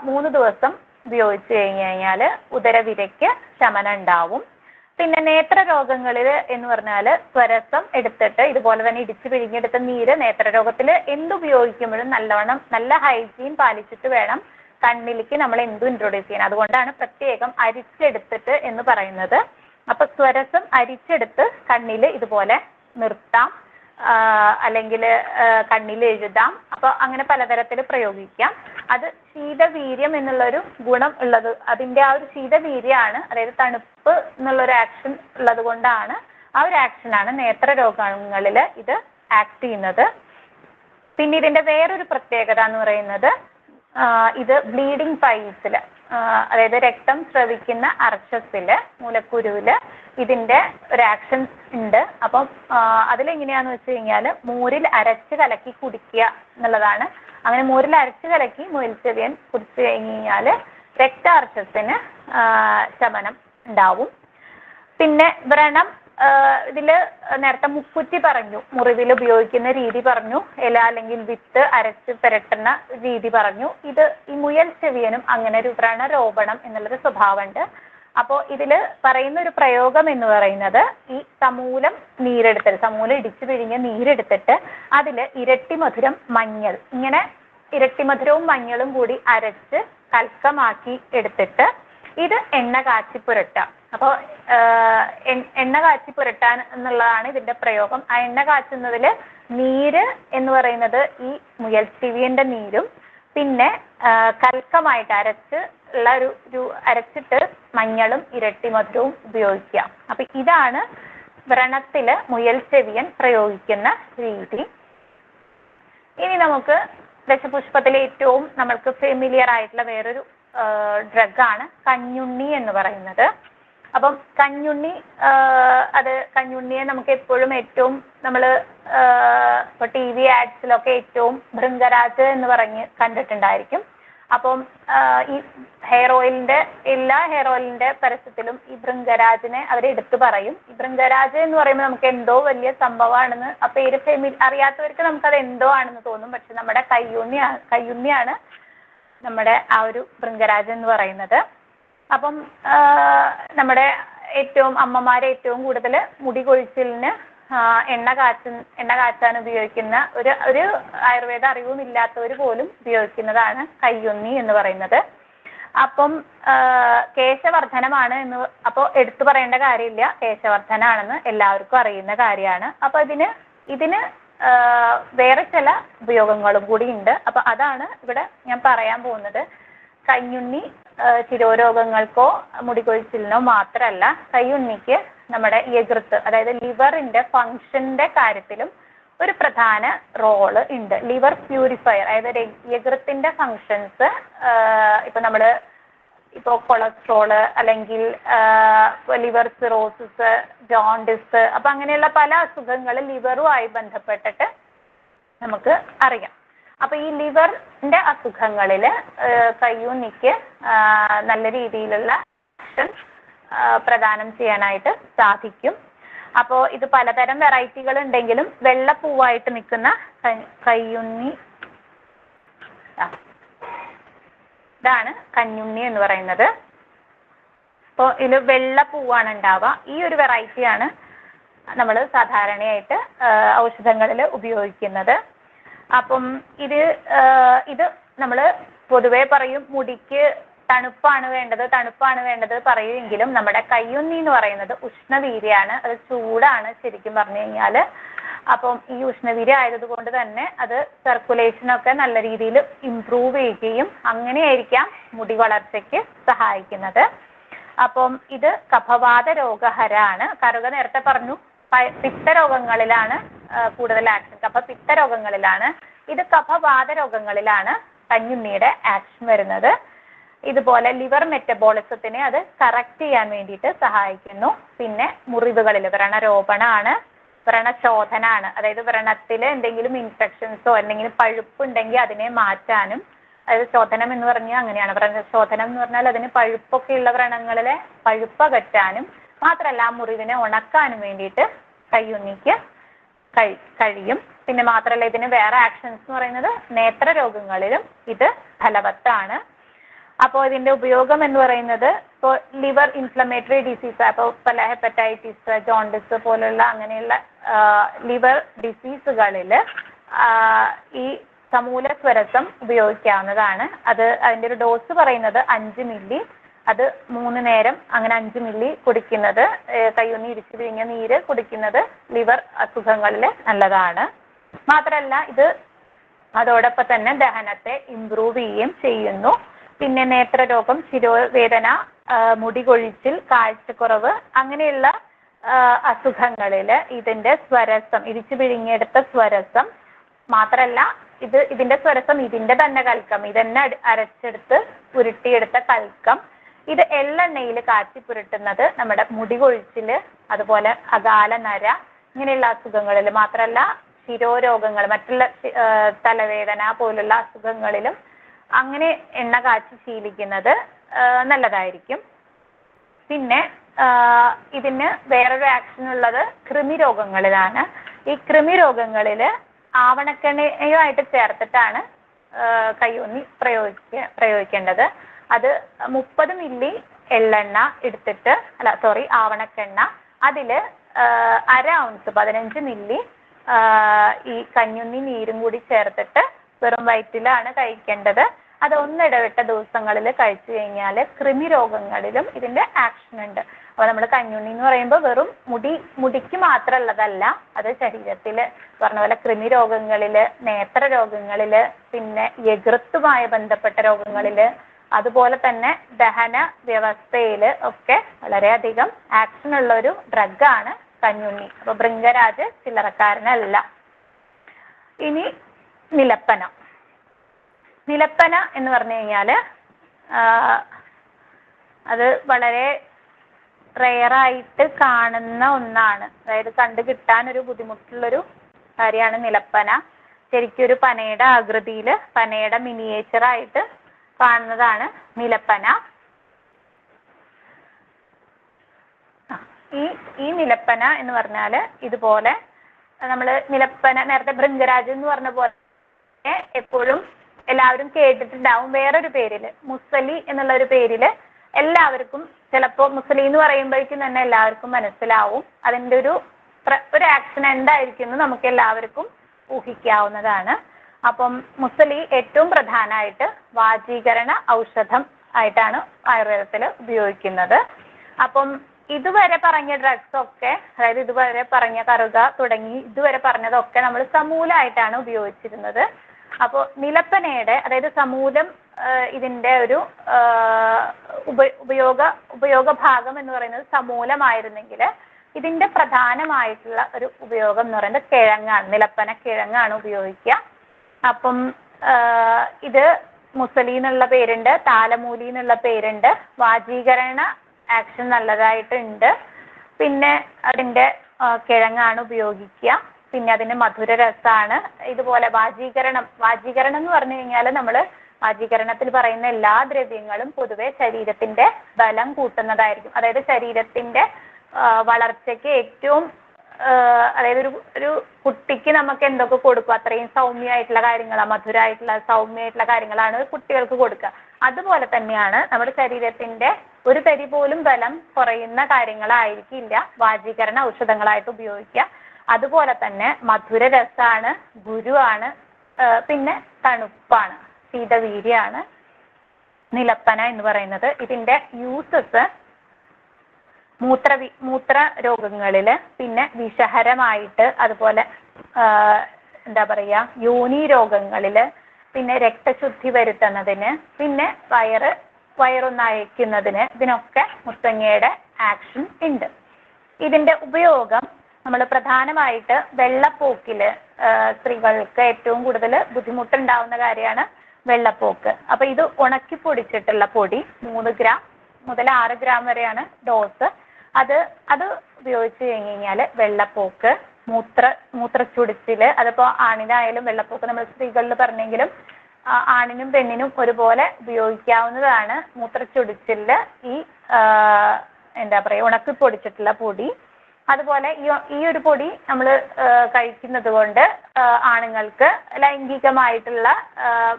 3 ദിവസം ഉപയോഗിച്ച് കഴിഞ്ഞാൽ ഉദരവിരയ്ക്ക് ശമനം ഉണ്ടാവും. പിന്നെ നേത്രരോഗങ്ങളിൽ എന്ന് പറഞ്ഞാൽ സ്വരസം എടുത്തിട്ട് ഇതുപോലെ തന്നെ ഇടിച്ച് പിഴിഞ്ഞെടുത്ത നീര് നേത്രരോഗത്തിൽ എന്തുപയോഗിക്കുമ്പോഴും നല്ല ഹൈജീൻ പാലിച്ചിട്ട് വേണം കണ്ണിലേക്ക് നമ്മൾ എന്തും ഇൻട്രൊഡ്യൂസ് ചെയ്യണം. അതുകൊണ്ടാണ് പ്രത്യേകം അരിച്ചെടുത്തിട്ട് എന്ന് പറയുന്നത്. അപ്പൊ സ്വരസം അരിച്ചെടുത്ത് കണ്ണിൽ ഇതുപോലെ നിർത്താം. അല്ലെങ്കിൽ കണ്ണിൽ എഴുതാം. അപ്പോൾ അങ്ങനെ പലതരത്തിൽ പ്രയോഗിക്കാം. അത് ശീതവീര്യം എന്നുള്ളൊരു ഗുണം ഉള്ളത്, അതിൻ്റെ ആ ഒരു ശീതവീര്യമാണ്, അതായത് തണുപ്പ് എന്നുള്ളൊരു ആക്ഷൻ ഉള്ളത് കൊണ്ടാണ്, ആ ഒരു ആക്ഷനാണ് നേത്രരോഗങ്ങളിൽ ഇത് ആക്ട് ചെയ്യുന്നത്. പിന്നെ ഇതിൻ്റെ വേറൊരു പ്രത്യേകത എന്ന് പറയുന്നത് ഇത് ബ്ലീഡിങ് പൈൽസിൽ, അതായത് രക്തം സ്രവിക്കുന്ന അർശസിൽ, മൂലക്കുരുവിൽ ഇതിൻ്റെ ഒരു ആക്ഷൻ ഉണ്ട്. അപ്പം അതിലെങ്ങനെയാന്ന് വെച്ച് കഴിഞ്ഞാൽ മോരിൽ അരച്ച് കലക്കി കുടിക്കുക എന്നുള്ളതാണ്. അങ്ങനെ മോരിൽ അരച്ച് കലക്കി മുയൽച്ചെവിയൻ കുടിച്ചു കഴിഞ്ഞ് കഴിഞ്ഞാൽ രക്താർശസിന് ശമനം ഉണ്ടാവും. പിന്നെ വ്രണം, ഇതിൽ നേരത്തെ മുക്കുറ്റി പറഞ്ഞു, മുറിവിൽ ഉപയോഗിക്കുന്ന രീതി പറഞ്ഞു, ഇല അല്ലെങ്കിൽ വിത്ത് അരച്ച് പുരട്ടുന്ന രീതി പറഞ്ഞു. ഇത് ഈ മുയൽ ചെവിയനും അങ്ങനെ ഒരു വ്രണരോപണം എന്നുള്ളൊരു സ്വഭാവമുണ്ട്. അപ്പോൾ ഇതിൽ പറയുന്ന ഒരു പ്രയോഗം എന്ന് പറയുന്നത് ഈ സമൂലം നീരെടുത്തിട്ട്, സമൂലം ഇടിച്ചു പിഴിഞ്ഞ് നീരെടുത്തിട്ട് അതിൽ ഇരട്ടി മധുരം മഞ്ഞൾ, ഇങ്ങനെ ഇരട്ടി മധുരവും മഞ്ഞളും കൂടി അരച്ച് കൽക്കമാക്കി എടുത്തിട്ട് ഇത് എണ്ണ കാച്ചി പുരട്ടാം. അപ്പോൾ എണ്ണ കാച്ചി പുരട്ടാൻ എന്നുള്ളതാണ് ഇതിൻ്റെ പ്രയോഗം. ആ എണ്ണ കാച്ചുന്നതിൽ നീര് എന്ന് പറയുന്നത് ഈ മുയൽ ചെവിയൻ്റെ നീരും പിന്നെ കൽക്കമായിട്ട് അരച്ച് ഉള്ള ഒരു അരച്ചിട്ട് മഞ്ഞളും ഇരട്ടി മധുരവും ഉപയോഗിക്കാം. അപ്പം ഇതാണ് വ്രണത്തിൽ മുയൽ ചെവിയൻ പ്രയോഗിക്കുന്ന രീതി. ഇനി നമുക്ക് ദശപുഷ്പത്തിലെ ഏറ്റവും നമ്മൾക്ക് ഫെമിലിയർ ആയിട്ടുള്ള വേറൊരു ഡ്രഗാണ് കഞ്ഞുണ്ണി എന്ന് പറയുന്നത്. അപ്പം കഞ്ഞുണ്ണി, കഞ്ഞുണ്ണിയെ നമുക്ക് എപ്പോഴും ഏറ്റവും നമ്മൾ ഇപ്പോൾ ടി വി ആഡ്സിലൊക്കെ ഏറ്റവും ഭൃംഗരാജ് എന്ന് പറഞ്ഞ് കണ്ടിട്ടുണ്ടായിരിക്കും. അപ്പം ഈ എല്ലാ ഹെയർ ഓയിലിൻ്റെ പരസ്യത്തിലും ഈ ഭൃംഗരാജിനെ അവരെടുത്ത് പറയും. ഈ ഭൃംഗരാജ് എന്ന് പറയുമ്പോൾ നമുക്ക് എന്തോ വലിയ സംഭവമാണെന്ന്, ആ പേര് അറിയാത്തവർക്ക് നമുക്കത് എന്തോ ആണെന്ന് തോന്നും. പക്ഷെ നമ്മുടെ കയ്യുണ്ണിയാണ് നമ്മുടെ ആ ഒരു ഭൃംഗരാജ് എന്ന് പറയുന്നത്. അപ്പം നമ്മുടെ അമ്മമാരെ ഏറ്റവും കൂടുതൽ മുടി കൊഴിച്ചിലിന് എണ്ണ കാച്ചാൻ ഉപയോഗിക്കുന്ന ഒരു ആയുർവേദ അറിവുമില്ലാത്തവർ പോലും ഉപയോഗിക്കുന്നതാണ് കയ്യൊന്നി എന്ന് പറയുന്നത്. അപ്പം കേശവർദ്ധനമാണ് അപ്പോൾ എടുത്തു പറയേണ്ട കാര്യമില്ല, കേശവർദ്ധനാണെന്ന് എല്ലാവർക്കും അറിയുന്ന കാര്യമാണ്. അപ്പോൾ ഇതിന് വേറെ ചില ഉപയോഗങ്ങളും കൂടി ഉണ്ട്. അപ്പോൾ അതാണ് ഇവിടെ ഞാൻ പറയാൻ പോകുന്നത്. കയ്യുണ്ണി ശിരോരോഗങ്ങൾക്കോ മുടികൊഴിച്ചിലിനോ മാത്രമല്ല, കയ്യുണ്ണിക്ക് നമ്മുടെ യകൃത്ത്, അതായത് ലിവറിൻ്റെ ഫങ്ഷൻ്റെ കാര്യത്തിലും ഒരു പ്രധാന റോള് ഉണ്ട്. ലിവർ പ്യൂരിഫയർ, അതായത് യകൃത്തിൻ്റെ ഫങ്ഷൻസ്, ഇപ്പോൾ കൊളസ്ട്രോള് അല്ലെങ്കിൽ ലിവർ സിറോസിസ്, ജോണ്ടിസ്, അപ്പം അങ്ങനെയുള്ള പല അസുഖങ്ങൾ ലിവറുമായി ബന്ധപ്പെട്ടിട്ട് നമുക്ക് അറിയാം. അപ്പോൾ ഈ ലിവറിൻ്റെ അസുഖങ്ങളിൽ കയ്യുണ്ണിക്ക് നല്ല രീതിയിലുള്ള ആക്ഷൻ പ്രദാനം ചെയ്യാനായിട്ട് സാധിക്കും. അപ്പോൾ ഇത് പലതരം വെറൈറ്റികൾ ഉണ്ടെങ്കിലും വെള്ളപ്പൂവായിട്ട് നിൽക്കുന്ന കയ്യുണ്ണി, ഇതാണ് കഞ്ഞുണ്ണി എന്ന് പറയുന്നത്. അപ്പോൾ ഇതിൽ വെള്ളപ്പൂവാണ് ഉണ്ടാവുക. ഈ ഒരു വെറൈറ്റിയാണ് നമ്മൾ സാധാരണയായിട്ട് ഔഷധങ്ങളിൽ ഉപയോഗിക്കുന്നത്. അപ്പം ഇത് നമ്മൾ പൊതുവെ പറയും മുടിക്ക് തണുപ്പാണ് വേണ്ടത് പറയുമെങ്കിലും നമ്മുടെ കയ്യുണ്ണി എന്ന് പറയുന്നത് ഉഷ്ണവീര്യമാണ്, അത് ചൂടാണ് ശരിക്കും പറഞ്ഞു കഴിഞ്ഞാൽ. അപ്പം ഈ ഉഷ്ണവീര്യം ആയതുകൊണ്ട് തന്നെ അത് സർക്കുലേഷനൊക്കെ നല്ല രീതിയിൽ ഇംപ്രൂവ് ചെയ്യുകയും അങ്ങനെയായിരിക്കാം മുടി വളർച്ചയ്ക്ക് സഹായിക്കുന്നത്. അപ്പം ഇത് കഫവാത രോഗഹരാണ്. കറുക നേരത്തെ പറഞ്ഞു പിത്തരോഗങ്ങളിലാണ് കൂടുതൽ ആക്ഷൻ, പിത്തരോഗങ്ങളിലാണ്. ഇത് കഫവാത രോഗങ്ങളിലാണ് കഞ്ഞുണ്ണിയുടെ ആക്ഷൻ വരുന്നത്. ഇതുപോലെ ലിവർ മെറ്റബോളിസത്തിനെ അത് കറക്റ്റ് ചെയ്യാൻ വേണ്ടിയിട്ട് സഹായിക്കുന്നു. പിന്നെ മുറിവുകളിൽ വ്രണരോപണമാണ്, വ്രണശോധനാണ്, അതായത് വ്രണത്തിൽ എന്തെങ്കിലും ഇൻഫെക്ഷൻസോ എന്തെങ്കിലും പഴുപ്പുണ്ടെങ്കിൽ അതിനെ മാറ്റാനും, അതായത് ശോധനം എന്ന് പറഞ്ഞാൽ അങ്ങനെയാണ്. വ്രണശോധനം എന്ന് പറഞ്ഞാൽ അതിന് പഴുപ്പൊക്കെയുള്ള വ്രണങ്ങളിലെ പഴുപ്പകറ്റാനും മാത്രമല്ല ആ മുറിവിനെ ഉണക്കാനും വേണ്ടിയിട്ട് കയ്യുണ്ണിക്ക് കഴിയും. പിന്നെ മാത്രമല്ല ഇതിന് വേറെ ആക്ഷൻസ് എന്ന് പറയുന്നത് നേത്രരോഗങ്ങളിലും ഇത് ഫലവത്താണ്. അപ്പോൾ ഇതിൻ്റെ ഉപയോഗം എന്ന് പറയുന്നത് ഇപ്പോൾ ലിവർ ഇൻഫ്ലമേറ്ററി ഡിസീസ്, അപ്പോൾ പല ഹെപ്പറ്റൈറ്റിസ്, ജോണ്ടിസ് പോലുള്ള അങ്ങനെയുള്ള ലിവർ ഡിസീസുകളിൽ ഈ സമൂലസ്വരസം ഉപയോഗിക്കാവുന്നതാണ്. അതിൻ്റെ ഒരു ഡോസ് പറയുന്നത് 5 മില്ലി അത് 3 നേരം അങ്ങനെ 5 മില്ലി കുടിക്കുന്നത്, കയ്യൊന്നി ഇടിച്ചു പിഴിഞ്ഞ നീര് കുടിക്കുന്നത് ലിവർ അസുഖങ്ങളിൽ നല്ലതാണ്. മാത്രമല്ല ഇത് അതോടൊപ്പം തന്നെ ദഹനത്തെ ഇംപ്രൂവ് ചെയ്യുകയും ചെയ്യുന്നു. പിന്നെ നേത്രരോഗം, ശിരോവേദന, മുടി കൊഴിച്ചിൽ, കാഴ്ചക്കുറവ് അങ്ങനെയുള്ള അസുഖങ്ങളിൽ ഇതിന്റെ സ്വരസം, ഇടിച്ചു പിഴിഞ്ഞെടുത്ത സ്വരസം മാത്രമല്ല ഇതിന്റെ സ്വരസം ഇതിന്റെ തന്നെ കൽക്കം, ഇതന്നെ അരച്ചെടുത്ത് ഉരുട്ടിയെടുത്ത കൽക്കം, ഇത് എള്ളെണ്ണയിൽ കാച്ചി പുരട്ടുന്നത് നമ്മുടെ മുടി കൊഴിച്ചില്, അതുപോലെ അകാല നര ഇങ്ങനെയുള്ള അസുഖങ്ങളിൽ മാത്രമല്ല ശിരോരോഗങ്ങൾ, മറ്റുള്ള തലവേദന പോലുള്ള അസുഖങ്ങളിലും അങ്ങനെ എണ്ണ കാച്ചി ശീലിക്കുന്നത് നല്ലതായിരിക്കും. പിന്നെ ഇതിന് വേറൊരു ആക്ഷൻ ഉള്ളത് കൃമിരോഗങ്ങളിലാണ്. ഈ കൃമിരോഗങ്ങളിൽ ആവണക്കെണ്ണയുമായിട്ട് ചേർത്തിട്ടാണ് കയ്യൊന്നി പ്രയോഗിക്കേണ്ടത്. അത് 30 മില്ലി എള്ളെണ്ണ എടുത്തിട്ട് ആവണക്കെണ്ണ, അതിൽ 1/2 ഔൺസ് 15 മില്ലി ഈ കഞ്ഞുണ്ണി നീരും കൂടി ചേർത്തിട്ട് വെറും വയറ്റിലാണ് കഴിക്കേണ്ടത്. അത് ഒന്നിടവിട്ട ദിവസങ്ങളിൽ കഴിച്ചു കഴിഞ്ഞാൽ കൃമിരോഗങ്ങളിലും ഇതിന്റെ ആക്ഷൻ ഉണ്ട്. അപ്പോൾ നമ്മൾ കഞ്ഞുണ്ണി എന്ന് പറയുമ്പോൾ വെറും മുടിക്ക് മാത്രമുള്ളതല്ല, അത് ശരീരത്തിൽ പറഞ്ഞ പോലെ കൃമിരോഗങ്ങളിൽ, നേത്രരോഗങ്ങളിൽ, പിന്നെ യകൃത്തുമായി ബന്ധപ്പെട്ട രോഗങ്ങളിൽ, അതുപോലെ തന്നെ ദഹന വ്യവസ്ഥയിൽ ഒക്കെ വളരെയധികം ആക്ഷൻ ഉള്ള ഒരു ഡ്രഗാണ് കഞ്ഞുണ്ണി. അപ്പോൾ ഭൃംഗരാജ് ചില്ലറക്കാരനല്ല. ഇനി നിലപ്പന. നിലപ്പന എന്ന് പറഞ്ഞു കഴിഞ്ഞാൽ അത് വളരെ റെയറായിട്ട് കാണുന്ന ഒന്നാണ്. അതായത് കണ്ടു കിട്ടാൻ ഒരു ബുദ്ധിമുട്ടുള്ളൊരു കാര്യമാണ് നിലപ്പന. ശരിക്കും ഒരു പനയുടെ ആകൃതിയിൽ, പനയുടെ മിനിയേച്ചറായിട്ട് കാണുന്നതാണ് നിലപ്പന. ഈ നിലപ്പന എന്ന് പറഞ്ഞാൽ ഇതുപോലെ നമ്മൾ നിലപ്പന നേരത്തെ ഭൃംഗരാജ് എന്ന് പറഞ്ഞ പോലെ എപ്പോഴും എല്ലാവരും കേട്ടിട്ടുണ്ടാവും വേറൊരു പേരിൽ, മുസലി എന്നുള്ള ഒരു പേരിൽ. എല്ലാവർക്കും ചിലപ്പോൾ മുസലി എന്ന് പറയുമ്പോഴേക്കും തന്നെ എല്ലാവർക്കും മനസ്സിലാവും അതിൻ്റെ ഒരു ആക്ഷൻ എന്തായിരിക്കും എന്ന് നമുക്ക് എല്ലാവർക്കും ഊഹിക്കാവുന്നതാണ്. അപ്പം മുസലി ഏറ്റവും പ്രധാനമായിട്ട് വാജീകരണ ഔഷധം ആയിട്ടാണ് ആയുർവേദത്തിൽ ഉപയോഗിക്കുന്നത്. അപ്പം ഇതുവരെ പറഞ്ഞ ഡ്രഗ്സ് ഒക്കെ, അതായത് ഇതുവരെ പറഞ്ഞ കറുക തുടങ്ങി ഇതുവരെ പറഞ്ഞതൊക്കെ നമ്മൾ സമൂലമായിട്ടാണ് ഉപയോഗിച്ചിരുന്നത്. അപ്പോൾ നിലപ്പനയുടെ, അതായത് സമൂലം ഇതിന്റെ ഒരു ഉപയോഗ ഭാഗം എന്ന് പറയുന്നത് സമൂലമായിരുന്നെങ്കിൽ ഇതിന്റെ പ്രധാനമായിട്ടുള്ള ഒരു ഉപയോഗം എന്ന് പറയുന്നത് കിഴങ്ങാണ്. നിലപ്പന കിഴങ്ങാണ് ഉപയോഗിക്കുക. അപ്പം ഇത് മുസലി എന്നുള്ള പേരുണ്ട്, താലമൂലി എന്നുള്ള പേരുണ്ട്. വാജീകരണ ആക്ഷൻ നല്ലതായിട്ടുണ്ട്. പിന്നെ അതിന്റെ കിഴങ്ങാണ് ഉപയോഗിക്കുക. പിന്നെ അതിന് മധുരരസമാണ്. ഇതുപോലെ വാജീകരണം എന്ന് പറഞ്ഞു കഴിഞ്ഞാൽ നമ്മൾ വാജീകരണത്തിൽ പറയുന്ന എല്ലാ ദ്രവ്യങ്ങളും പൊതുവെ ശരീരത്തിന്റെ ബലം കൂട്ടുന്നതായിരിക്കും. അതായത് ശരീരത്തിന്റെ വളർച്ചയ്ക്ക് ഏറ്റവും, അതായത് ഒരു കുട്ടിക്ക് നമുക്ക് എന്തൊക്കെ കൊടുക്കും അത്രയും സൗമ്യമായിട്ടുള്ള കാര്യങ്ങളാണ്, മധുരമായിട്ടുള്ള സൗമ്യമായിട്ടുള്ള കാര്യങ്ങളാണ് കുട്ടികൾക്ക് കൊടുക്കുക. അതുപോലെ തന്നെയാണ് നമ്മുടെ ശരീരത്തിന്റെ ഒരു തരി പോലും ബലം കുറയുന്ന കാര്യങ്ങളായിരിക്കില്ല വാജീകരണ ഔഷധങ്ങളായിട്ട് ഉപയോഗിക്കുക. അതുപോലെ തന്നെ മധുരരസാണ്, ഗുരുവാണ്, പിന്നെ തണുപ്പാണ്, ശീതവീര്യാണ് നിലപ്പന എന്ന് പറയുന്നത്. ഇതിന്റെ യൂസസ് മൂത്ര രോഗങ്ങളിൽ, പിന്നെ വിഷഹരമായിട്ട്, അതുപോലെ എന്താ പറയുക യോനി രോഗങ്ങളിൽ, പിന്നെ രക്തശുദ്ധി വരുത്തുന്നതിന്, പിന്നെ വയറൊന്നയക്കുന്നതിന്, ഇതിനൊക്കെ മുത്തങ്ങയുടെ ആക്ഷൻ ഉണ്ട്. ഇതിന്റെ ഉപയോഗം നമ്മൾ പ്രധാനമായിട്ട് വെള്ളപ്പോക്കില് സ്ത്രീകൾക്ക് ഏറ്റവും കൂടുതൽ ബുദ്ധിമുട്ടുണ്ടാവുന്ന കാര്യമാണ് വെള്ളപ്പോക്ക്. അപ്പൊ ഇത് ഉണക്കി പൊടിച്ചിട്ടുള്ള പൊടി 3 ഗ്രാം മുതൽ 6 ഗ്രാം വരെയാണ് ഡോസ്. അത് ഉപയോഗിച്ച് കഴിഞ്ഞാൽ വെള്ളപ്പോക്ക്, മൂത്രച്ചുടിച്ചില്, അതിപ്പോ ആണിനായാലും വെള്ളപ്പോക്ക് നമ്മൾ സ്ത്രീകളിൽ പറഞ്ഞെങ്കിലും ആണിനും പെണ്ണിനും ഒരുപോലെ ഉപയോഗിക്കാവുന്നതാണ്. മൂത്രച്ചുടിച്ചില് ഈ എന്താ പറയുക ഉണക്കി പൊടിച്ചിട്ടുള്ള പൊടി. അതുപോലെ ഈ ഒരു പൊടി നമ്മൾ കഴിക്കുന്നത് കൊണ്ട് ആണുങ്ങൾക്ക് ലൈംഗികമായിട്ടുള്ള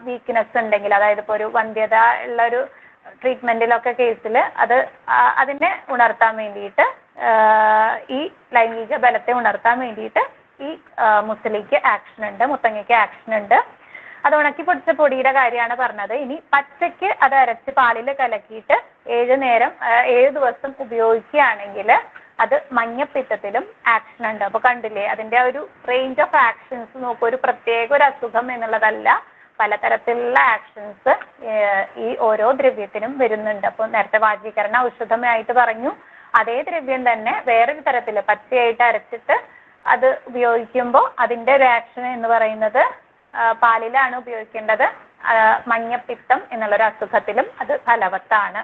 വീക്ക്നെസ് ഉണ്ടെങ്കിൽ, അതായത് ഇപ്പോൾ ഒരു വന്ധ്യത ഉള്ള ഒരു ട്രീറ്റ്മെന്റിലൊക്കെ കേസിൽ അതിനെ ഉണർത്താൻ വേണ്ടിയിട്ട്, ഈ ലൈംഗിക ബലത്തെ ഉണർത്താൻ വേണ്ടിയിട്ട് ഈ മുത്തങ്ങയ്ക്ക് ആക്ഷൻ ഉണ്ട്. അത് ഉണക്കി പൊടിച്ച പൊടിയുടെ കാര്യമാണ് പറഞ്ഞത്. ഇനി പച്ചയ്ക്ക് അത് അരച്ച് പാലിൽ കലക്കിയിട്ട് 7 ദിവസം ഉപയോഗിക്കുകയാണെങ്കിൽ അത് മഞ്ഞപ്പിത്തത്തിലും ആക്ഷൻ ഉണ്ട്. അപ്പൊ കണ്ടില്ലേ, അതിന്റെ ഒരു റേഞ്ച് ഓഫ് ആക്ഷൻസ് നോക്കൂ. ഒരു പ്രത്യേക ഒരു അസുഖം എന്നുള്ളതല്ല, പലതരത്തിലുള്ള ആക്ഷൻസ് ഈ ഓരോ ദ്രവ്യത്തിനും വരുന്നുണ്ട്. അപ്പോൾ നേരത്തെ വാജീകരണ ഔഷധമായിട്ട് പറഞ്ഞു, അതേ ദ്രവ്യം തന്നെ വേറൊരു തരത്തിൽ പച്ചയായിട്ട് അരച്ചിട്ട് അത് ഉപയോഗിക്കുമ്പോൾ അതിന്റെ ഒരു ആക്ഷൻ എന്ന് പറയുന്നത് പാലിലാണ് ഉപയോഗിക്കേണ്ടത്. മഞ്ഞപ്പിത്തം എന്നുള്ളൊരു അസുഖത്തിലും അത് ഫലവത്താണ്.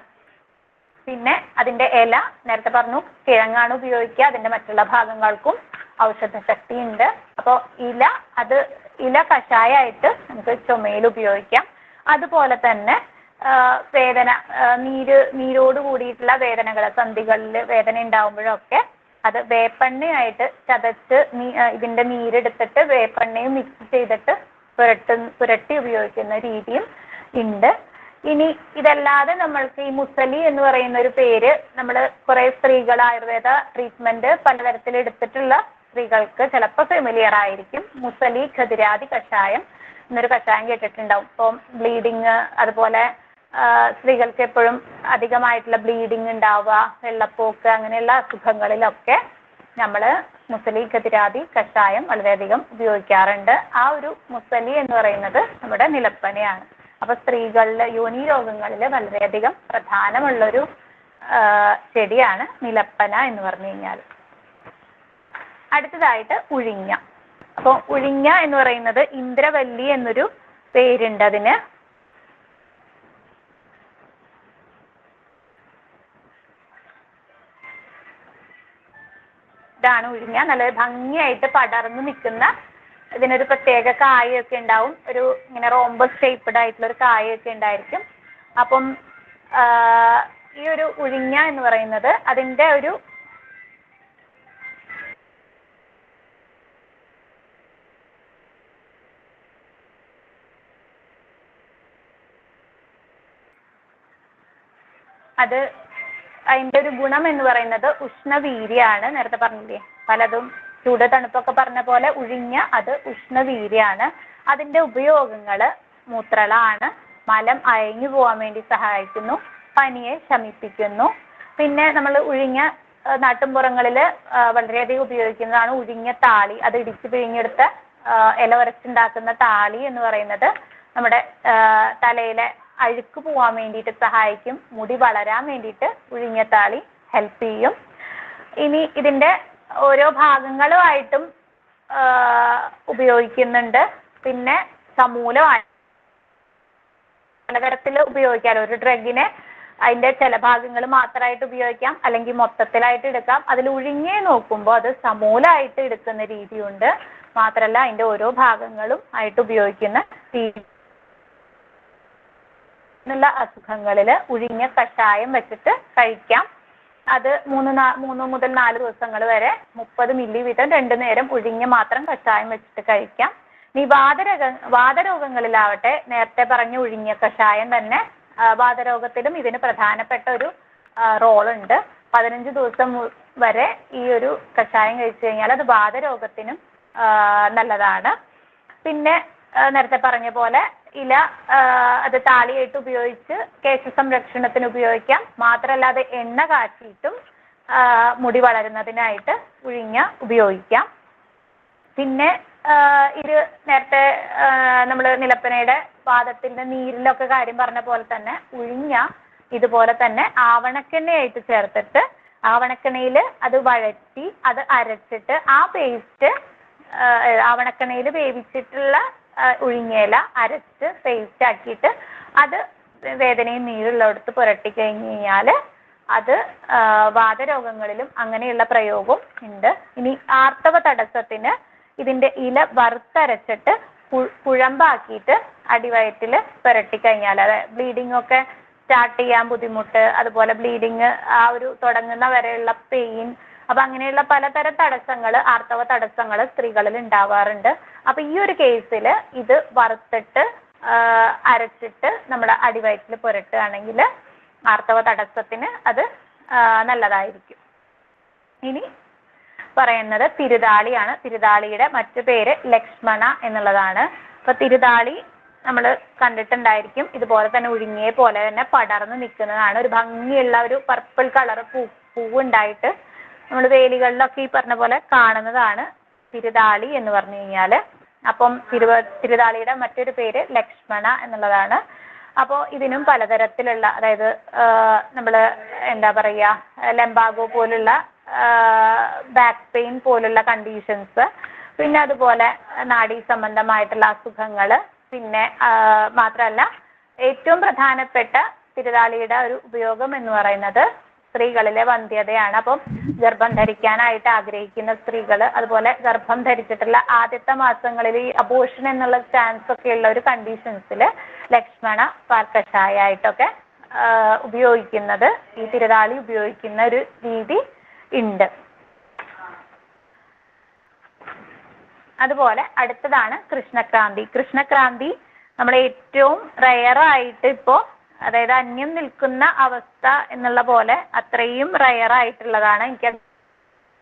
പിന്നെ അതിന്റെ ഇല നേരത്തെ പറഞ്ഞു, കിഴങ്ങാണ് ഉപയോഗിക്കുക. അതിന്റെ മറ്റുള്ള ഭാഗങ്ങൾക്കും ഔഷധ ശക്തി ഉണ്ട്. അപ്പോൾ ഇല കഷായമായിട്ട് നമുക്ക് ചുമയിൽ ഉപയോഗിക്കാം. അതുപോലെ തന്നെ വേദന, നീരോട് കൂടിയിട്ടുള്ള വേദനകൾ, സന്ധികളിൽ വേദന ഉണ്ടാവുമ്പോഴൊക്കെ അത് വേപ്പെണ്ണയായിട്ട് ചതച്ച് ഇതിന്റെ നീരെടുത്തിട്ട് വേപ്പെണ്ണയും മിക്സ് ചെയ്തിട്ട് പുരട്ടി ഉപയോഗിക്കുന്ന രീതിയും ഉണ്ട്. ഇനി ഇതല്ലാതെ നമ്മൾക്ക് ഈ മുസലി എന്ന് പറയുന്ന ഒരു പേര് നമ്മൾ കുറെ സ്ത്രീകൾ ആയുർവേദ ട്രീറ്റ്മെന്റ് പലതരത്തിൽ എടുത്തിട്ടുള്ള സ്ത്രീകൾക്ക് ചിലപ്പോൾ ഫെമിലിയർ ആയിരിക്കും. മുസലി ഖതിരാതി കഷായം എന്നൊരു കഷായം കേട്ടിട്ടുണ്ടാവും. ഇപ്പം ബ്ലീഡിങ്, അതുപോലെ സ്ത്രീകൾക്ക് എപ്പോഴും അധികമായിട്ടുള്ള ബ്ലീഡിങ് ഉണ്ടാവുക, വെള്ളപ്പോക്ക്, അങ്ങനെയുള്ള അസുഖങ്ങളിലൊക്കെ നമ്മൾ മുസലി ഖതിരാതി കഷായം വളരെയധികം ഉപയോഗിക്കാറുണ്ട്. ആ ഒരു മുസലി എന്ന് പറയുന്നത് നമ്മുടെ നിലപ്പനയാണ്. അപ്പൊ സ്ത്രീകളിലെ യോനി രോഗങ്ങളിൽ വളരെയധികം പ്രധാനമുള്ളൊരു ചെടിയാണ് നിലപ്പന എന്ന് പറഞ്ഞു കഴിഞ്ഞാൽ. അടുത്തതായിട്ട് ഉഴിഞ്ഞ. അപ്പോൾ ഉഴിഞ്ഞ എന്ന് പറയുന്നത് ഇന്ദ്രവല്ലി എന്നൊരു പേരുണ്ട് അതിന്. ഇതാണ് ഉഴിഞ്ഞ. നല്ല ഭംഗിയായിട്ട് പടർന്നു നിൽക്കുന്ന, ഇതിനൊരു പ്രത്യേക കായൊക്കെ ഉണ്ടാവും. ഒരു ഇങ്ങനെ റോംബസ് ഷേപ്പ്ഡ് ആയിട്ടുള്ള ഒരു കായൊക്കെ ഉണ്ടായിരിക്കും. അപ്പം ഈ ഒരു ഉഴിഞ്ഞ എന്ന് പറയുന്നത് അതിന്റെ ഒരു അതിന്റെ ഒരു ഗുണം എന്ന് പറയുന്നത് ഉഷ്ണവീര്യാണ്. നേരത്തെ പറഞ്ഞില്ലേ, പലതും ചൂട് തണുപ്പൊക്കെ പറഞ്ഞ പോലെ ഉഴിഞ്ഞ അത് ഉഷ്ണവീര്യാണ്. അതിന്റെ ഉപയോഗങ്ങൾ മൂത്രളാണ്, മലം അയഞ്ഞു പോകാൻ വേണ്ടി സഹായിക്കുന്നു, പനിയെ ശമിപ്പിക്കുന്നു. പിന്നെ നമ്മൾ ഉഴിഞ്ഞ നാട്ടുംപുറങ്ങളിൽ വളരെയധികം ഉപയോഗിക്കുന്നതാണ് ഉഴിഞ്ഞ താളി. അത് ഇടിച്ച് പിഴിഞ്ഞെടുത്ത് ഇല ഉരച്ചുണ്ടാക്കുന്ന താളി എന്ന് പറയുന്നത് നമ്മുടെ തലയിലെ അഴുക്ക് പോവാൻ വേണ്ടിയിട്ട് സഹായിക്കും. മുടി വളരാൻ വേണ്ടിയിട്ട് ഉഴിഞ്ഞത്താളി ഹെൽപ്പ് ചെയ്യും. ഇനി ഇതിന്റെ ഓരോ ഭാഗങ്ങളുമായിട്ടും ഉപയോഗിക്കുന്നുണ്ട്. പിന്നെ സമൂലമായി പലതരത്തിൽ ഉപയോഗിക്കാം. ഒരു ഡ്രഗിനെ അതിന്റെ ചില ഭാഗങ്ങൾ മാത്രമായിട്ട് ഉപയോഗിക്കാം, അല്ലെങ്കിൽ മൊത്തത്തിലായിട്ട് എടുക്കാം. അതിൽ ഉഴിഞ്ഞേ നോക്കുമ്പോൾ അത് സമൂലമായിട്ട് എടുക്കുന്ന രീതിയുണ്ട്. മാത്രമല്ല അതിന്റെ ഓരോ ഭാഗങ്ങളും ആയിട്ട് ഉപയോഗിക്കുന്ന രീതി. ുള്ള അസുഖങ്ങളിൽ ഉഴിഞ്ഞ കഷായം വെച്ചിട്ട് കഴിക്കാം. അത് 3 മുതൽ 4 ദിവസങ്ങൾ വരെ 30 മില്ലി വീതം 2 നേരം ഉഴിഞ്ഞ മാത്രം കഷായം വെച്ചിട്ട് കഴിക്കാം. ഇനി വാതരോഗങ്ങളിലാവട്ടെ, നേരത്തെ പറഞ്ഞ ഉഴിഞ്ഞ കഷായം തന്നെ വാതരോഗത്തിലും ഇതിന് പ്രധാനപ്പെട്ട ഒരു റോളുണ്ട്. 15 ദിവസം വരെ ഈ ഒരു കഷായം കഴിച്ചു കഴിഞ്ഞാൽ അത് വാതരോഗത്തിനും നല്ലതാണ്. പിന്നെ നേരത്തെ പറഞ്ഞ പോലെ ഇല അത് താളിയായിട്ട് ഉപയോഗിച്ച് കേശ സംരക്ഷണത്തിന് ഉപയോഗിക്കാം. മാത്രമല്ല അത് എണ്ണ കാച്ചിയിട്ടും മുടി വളരുന്നതിനായിട്ട് ഉഴിഞ്ഞ ഉപയോഗിക്കാം. പിന്നെ ഇത് നേരത്തെ നമ്മൾ നിലപ്പനയുടെ പാദത്തിന്റെ നീരിലൊക്കെ കാര്യം പറഞ്ഞ പോലെ തന്നെ ഉഴിഞ്ഞ ഇതുപോലെ തന്നെ ആവണക്കെണ്ണയായിട്ട് ചേർത്തിട്ട് ആവണക്കെണ്ണയിൽ അത് വഴറ്റി അത് അരച്ചിട്ട് ആ പേസ്റ്റ് ആവണക്കെണ്ണയിൽ വേവിച്ചിട്ടുള്ള ഉഴിഞ്ഞയില അരച്ച് പേസ്റ്റ് ആക്കിയിട്ട് അത് വേദനയും നീരുള്ളിടത്ത് പുരട്ടി കഴിഞ്ഞ് കഴിഞ്ഞാൽ അത് വാതരോഗങ്ങളിലും അങ്ങനെയുള്ള പ്രയോഗവും ഉണ്ട്. ഇനി ആർത്തവ തടസ്സത്തിന് ഇതിന്റെ ഇല വറുത്തരച്ചിട്ട് കുഴമ്പാക്കിയിട്ട് അടിവയറ്റിൽ പുരട്ടി കഴിഞ്ഞാൽ, അതായത് ബ്ലീഡിംഗ് ഒക്കെ സ്റ്റാർട്ട് ചെയ്യാൻ ബുദ്ധിമുട്ട്, അതുപോലെ ബ്ലീഡിങ് ആ ഒരു തുടങ്ങുന്ന വരെയുള്ള പെയിൻ, അപ്പൊ അങ്ങനെയുള്ള പലതരം തടസ്സങ്ങൾ, ആർത്തവ തടസ്സങ്ങൾ സ്ത്രീകളിൽ ഉണ്ടാവാറുണ്ട്. അപ്പൊ ഈ ഒരു കേസിൽ ഇത് വറുത്തിട്ട് അരച്ചിട്ട് നമ്മുടെ അടിവയറ്റിൽ പുരട്ടുകയാണെങ്കിൽ ആർത്തവ തടസ്സത്തിന് അത് നല്ലതായിരിക്കും. ഇനി പറയുന്നത് തിരുതാളിയാണ്. തിരുതാളിയുടെ മറ്റു പേര് ലക്ഷ്മണ എന്നുള്ളതാണ്. അപ്പൊ തിരുതാളി നമ്മൾ കണ്ടിട്ടുണ്ടായിരിക്കും. ഇതുപോലെ തന്നെ ഉഴുങ്ങിയ പോലെ തന്നെ പടർന്ന് നിൽക്കുന്നതാണ്. ഒരു ഭംഗിയുള്ള ഒരു പർപ്പിൾ കളർ പൂവുണ്ടായിട്ട് നമ്മൾ വേലികളിലൊക്കെ ഈ പറഞ്ഞ പോലെ കാണുന്നതാണ് തിരുതാളി എന്ന് പറഞ്ഞു കഴിഞ്ഞാൽ. അപ്പം തിരുതാളിയുടെ മറ്റൊരു പേര് ലക്ഷ്മണ എന്നുള്ളതാണ്. അപ്പോൾ ഇതിനും പലതരത്തിലുള്ള, അതായത് നമ്മൾ എന്താ പറയുക, ലംബാഗോ പോലുള്ള ബാക്ക് പെയിൻ പോലുള്ള കണ്ടീഷൻസ്, പിന്നെ അതുപോലെ നാഡീ സംബന്ധമായിട്ടുള്ള അസുഖങ്ങൾ, പിന്നെ മാത്രമല്ല ഏറ്റവും പ്രധാനപ്പെട്ട തിരുതാളിയുടെ ഒരു ഉപയോഗം എന്ന് പറയുന്നത് സ്ത്രീകളിലെ വന്ധ്യതയാണ്. അപ്പം ഗർഭം ധരിക്കാനായിട്ട് ആഗ്രഹിക്കുന്ന സ്ത്രീകൾ, അതുപോലെ ഗർഭം ധരിച്ചിട്ടുള്ള ആദ്യത്തെ മാസങ്ങളിൽ ഈ അബോർഷൻ എന്നുള്ള ചാൻസ് ഒക്കെ ഉള്ള ഒരു കണ്ടീഷൻസിൽ ലക്ഷ്മണ പാൽക്കഷായമായിട്ടൊക്കെ ഉപയോഗിക്കുന്നത്, ഈ തിരുതാളി ഉപയോഗിക്കുന്ന ഒരു രീതി ഉണ്ട്. അതുപോലെ അടുത്തതാണ് കൃഷ്ണക്രാന്തി. കൃഷ്ണക്രാന്തി നമ്മൾ ഏറ്റവും റയറായിട്ട് ഇപ്പോൾ, അതായത് അന്യം നിൽക്കുന്ന അവസ്ഥ എന്നുള്ള പോലെ അത്രയും റയറായിട്ടുള്ളതാണ്. എനിക്ക്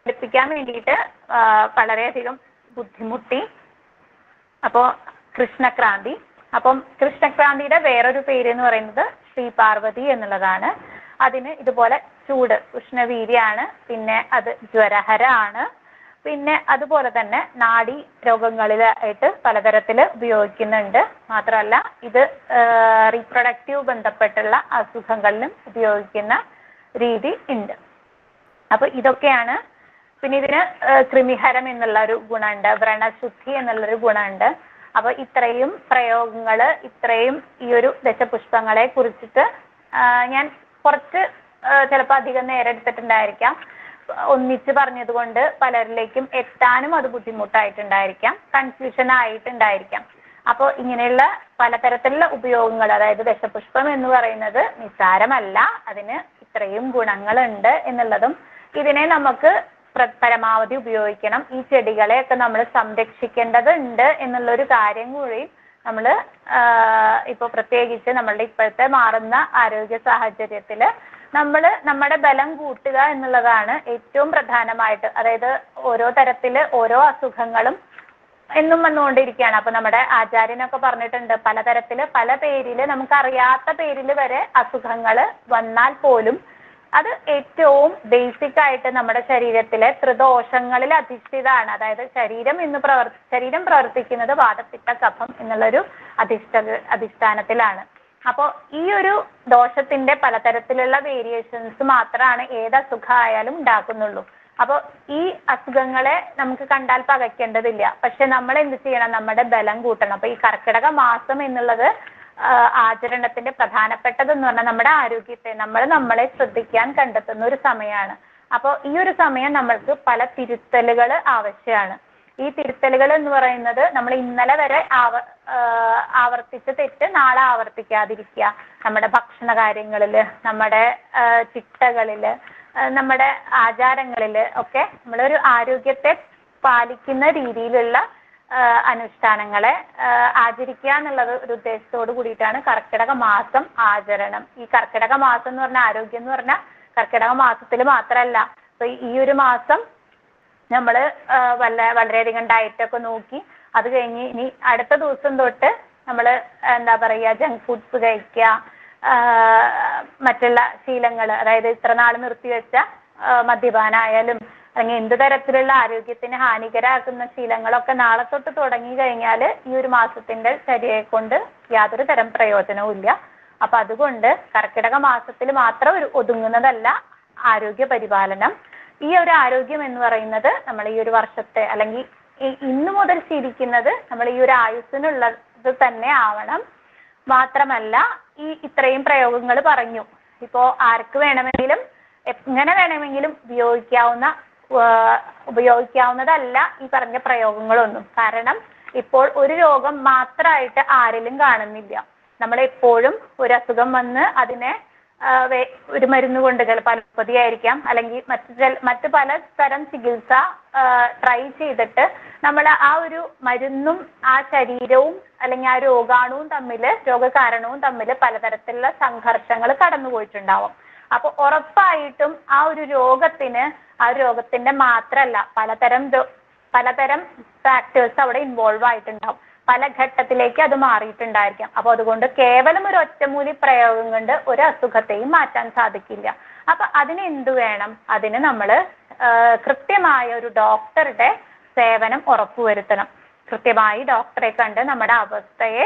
പഠിപ്പിക്കാൻ വേണ്ടിയിട്ട് വളരെയധികം ബുദ്ധിമുട്ടി. അപ്പോൾ കൃഷ്ണക്രാന്തി, അപ്പം കൃഷ്ണക്രാന്തിയുടെ വേറൊരു പേര് എന്ന് പറയുന്നത് ശ്രീ പാർവതി എന്നുള്ളതാണ്. അതിന് ഇതുപോലെ ചൂട് ഉഷ്ണവീര്യാണ്, പിന്നെ അത് ജ്വരഹരാണ്, പിന്നെ അതുപോലെ തന്നെ നാഡി രോഗങ്ങളിലായിട്ട് പലതരത്തിൽ ഉപയോഗിക്കുന്നുണ്ട്. മാത്രമല്ല ഇത് റീപ്രൊഡക്റ്റീവ് ബന്ധപ്പെട്ടുള്ള അസുഖങ്ങളിലും ഉപയോഗിക്കുന്ന രീതി ഉണ്ട്. അപ്പോൾ ഇതൊക്കെയാണ്. പിന്നെ ഇതിന് കൃമിഹരം എന്നുള്ള ഒരു ഗുണമുണ്ട്, വ്രണശുദ്ധി എന്നുള്ളൊരു ഗുണമുണ്ട്. അപ്പോൾ ഇത്രയും പ്രയോഗങ്ങൾ, ഇത്രയും ഈ ഒരു ദശപുഷ്പങ്ങളെ കുറിച്ചിട്ട് ഞാൻ കുറച്ച് ചിലപ്പോൾ അധികം നേരം എടുത്തിട്ടുണ്ടായിരിക്കാം. ഒന്നിച്ച് പറഞ്ഞതുകൊണ്ട് പലരിലേക്കും എത്താനും അത് ബുദ്ധിമുട്ടായിട്ടുണ്ടായിരിക്കാം, കൺഫ്യൂഷൻ ആയിട്ടുണ്ടായിരിക്കാം. അപ്പോൾ ഇങ്ങനെയുള്ള പലതരത്തിലുള്ള ഉപയോഗങ്ങൾ, അതായത് ദശപുഷ്പം എന്ന് പറയുന്നത് നിസ്സാരമല്ല, അതിന് ഇത്രയും ഗുണങ്ങളുണ്ട് എന്നുള്ളതും, ഇതിനെ നമുക്ക് പരമാവധി ഉപയോഗിക്കണം, ഈ ചെടികളെയൊക്കെ നമ്മൾ സംരക്ഷിക്കേണ്ടതുണ്ട് എന്നുള്ളൊരു കാര്യം കൂടി നമ്മൾ ഇപ്പോൾ പ്രത്യേകിച്ച് നമ്മളുടെ ഇപ്പോഴത്തെ മാറുന്ന ആരോഗ്യ സാഹചര്യത്തിൽ നമ്മൾ നമ്മുടെ ബലം കൂട്ടുക എന്നുള്ളതാണ് ഏറ്റവും പ്രധാനമായിട്ട്. അതായത് ഓരോ തരത്തിൽ ഓരോ അസുഖങ്ങളും എന്നും വന്നുകൊണ്ടിരിക്കുകയാണ്. അപ്പോൾ നമ്മുടെ ആചാര്യനൊക്കെ പറഞ്ഞിട്ടുണ്ട്, പലതരത്തിൽ പല പേരിൽ, നമുക്കറിയാത്ത പേരിൽ വരെ അസുഖങ്ങൾ വന്നാൽ പോലും അത് ഏറ്റവും ബേസിക് ആയിട്ട് നമ്മുടെ ശരീരത്തിലെ ത്രിദോഷങ്ങളിൽ അധിഷ്ഠിതമാണ്. അതായത് ശരീരം പ്രവർത്തിക്കുന്നത് വാതപിത്ത കഫം എന്നുള്ളൊരു അധിഷ്ഠാനത്തിലാണ്. അപ്പോൾ ഈ ഒരു ദോഷത്തിന്റെ പലതരത്തിലുള്ള വേരിയേഷൻസ് മാത്രമാണ് ഏത് അസുഖമായാലും ഉണ്ടാക്കുന്നുള്ളൂ. അപ്പോൾ ഈ അസുഖങ്ങളെ നമുക്ക് കണ്ടാൽ പകയ്ക്കേണ്ടതില്ല. പക്ഷെ നമ്മൾ എന്ത് ചെയ്യണം? നമ്മുടെ ബലം കൂട്ടണം. അപ്പോൾ ഈ കർക്കിടക മാസം എന്നുള്ളത് ആചരണത്തിന്റെ പ്രധാനപ്പെട്ടതെന്ന് പറഞ്ഞാൽ നമ്മുടെ ആരോഗ്യത്തെ നമ്മളെ ശ്രദ്ധിക്കാൻ കണ്ടെത്തുന്ന ഒരു സമയമാണ്. അപ്പോൾ ഈ ഒരു സമയം നമ്മൾക്ക് പല തിരുത്തലുകൾ ആവശ്യമാണ്. ഈ തിരുത്തലുകൾ എന്ന് പറയുന്നത് നമ്മൾ ഇന്നലെ വരെ ആവർത്തിച്ച തെറ്റ് നാളെ ആവർത്തിക്കാതിരിക്കുക, നമ്മുടെ ഭക്ഷണ കാര്യങ്ങളിൽ, നമ്മുടെ ചിട്ടകളിൽ, നമ്മുടെ ആചാരങ്ങളിൽ ഒക്കെ നമ്മളൊരു ആരോഗ്യത്തെ പാലിക്കുന്ന രീതിയിലുള്ള അനുഷ്ഠാനങ്ങളെ ആചരിക്കുക എന്നുള്ളത് ഒരു ഉദ്ദേശത്തോട് കൂടിയിട്ടാണ് കർക്കിടക മാസം ആചരണം. ഈ കർക്കിടക മാസം എന്ന് പറഞ്ഞാൽ ആരോഗ്യം എന്ന് പറഞ്ഞാൽ കർക്കിടക മാസത്തിൽ മാത്രമല്ല. അപ്പൊ ഈ ഒരു മാസം നമ്മൾ വളരെയധികം ഡയറ്റൊക്കെ നോക്കി, അത് കഴിഞ്ഞ് ഇനി അടുത്ത ദിവസം തൊട്ട് നമ്മൾ എന്താ പറയുക, ജങ്ക് ഫുഡ്സ് കഴിക്കുക, മറ്റുള്ള ശീലങ്ങൾ, അതായത് ഇത്ര നാൾ നിർത്തിവെച്ച മദ്യപാനായാലും അല്ലെങ്കിൽ എന്ത് തരത്തിലുള്ള ആരോഗ്യത്തിന് ഹാനികരാക്കുന്ന ശീലങ്ങളൊക്കെ നാളെ തൊട്ട് തുടങ്ങി കഴിഞ്ഞാൽ ഈ ഒരു മാസത്തിന്റെ ചര്യയെ കൊണ്ട് യാതൊരു തരം പ്രയോജനവും ഇല്ല. അപ്പൊ അതുകൊണ്ട് കർക്കിടക മാസത്തിൽ മാത്രം ഒതുങ്ങുന്നതല്ല ആരോഗ്യ പരിപാലനം. ഈ ഒരു ആരോഗ്യം എന്ന് പറയുന്നത് നമ്മൾ ഈ ഒരു വർഷത്തെ അല്ലെങ്കിൽ ഇന്നു മുതൽ ശീലിക്കുന്നത് നമ്മൾ ഈ ഒരു ആയുസ്സിനുള്ളത് തന്നെ ആവണം. മാത്രമല്ല ഇത്രയും പ്രയോഗങ്ങൾ പറഞ്ഞു, ഇപ്പോ ആർക്ക് വേണമെങ്കിലും എങ്ങനെ വേണമെങ്കിലും ഉപയോഗിക്കാവുന്നതല്ല ഈ പറഞ്ഞ പ്രയോഗങ്ങളൊന്നും. കാരണം ഇപ്പോൾ ഒരു രോഗം മാത്രമായിട്ട് ആരിലും കാണുന്നില്ല. നമ്മളെപ്പോഴും ഒരു അസുഖം വന്ന് അതിനെ ഒരു മരുന്ന് കൊണ്ട്, ചിലപ്പോൾ അലോപ്പതി ആയിരിക്കാം, അല്ലെങ്കിൽ മറ്റു പല തരം ചികിത്സ ട്രൈ ചെയ്തിട്ട് നമ്മൾ ആ ഒരു മരുന്നും ആ ശരീരവും അല്ലെങ്കിൽ ആ രോഗകാരണവും തമ്മിൽ പലതരത്തിലുള്ള സംഘർഷങ്ങൾ കടന്നുപോയിട്ടുണ്ടാവും. അപ്പൊ ഉറപ്പായിട്ടും ആ ഒരു രോഗത്തിന്റെ മാത്രമല്ല പലതരം ഫാക്ടേഴ്സ് അവിടെ ഇൻവോൾവ് ആയിട്ടുണ്ടാവും. പല ഘട്ടത്തിലേക്ക് അത് മാറിയിട്ടുണ്ടായിരിക്കാം. അപ്പൊ അതുകൊണ്ട് കേവലം ഒരു ഒറ്റമൂലി പ്രയോഗം കൊണ്ട് ഒരു അസുഖത്തെയും മാറ്റാൻ സാധിക്കില്ല. അപ്പൊ അതിന് എന്ത് വേണം? അതിന് നമ്മൾ കൃത്യമായ ഒരു ഡോക്ടറുടെ സേവനം ഉറപ്പുവരുത്തണം. കൃത്യമായി ഡോക്ടറെ കണ്ട് നമ്മുടെ അവസ്ഥയെ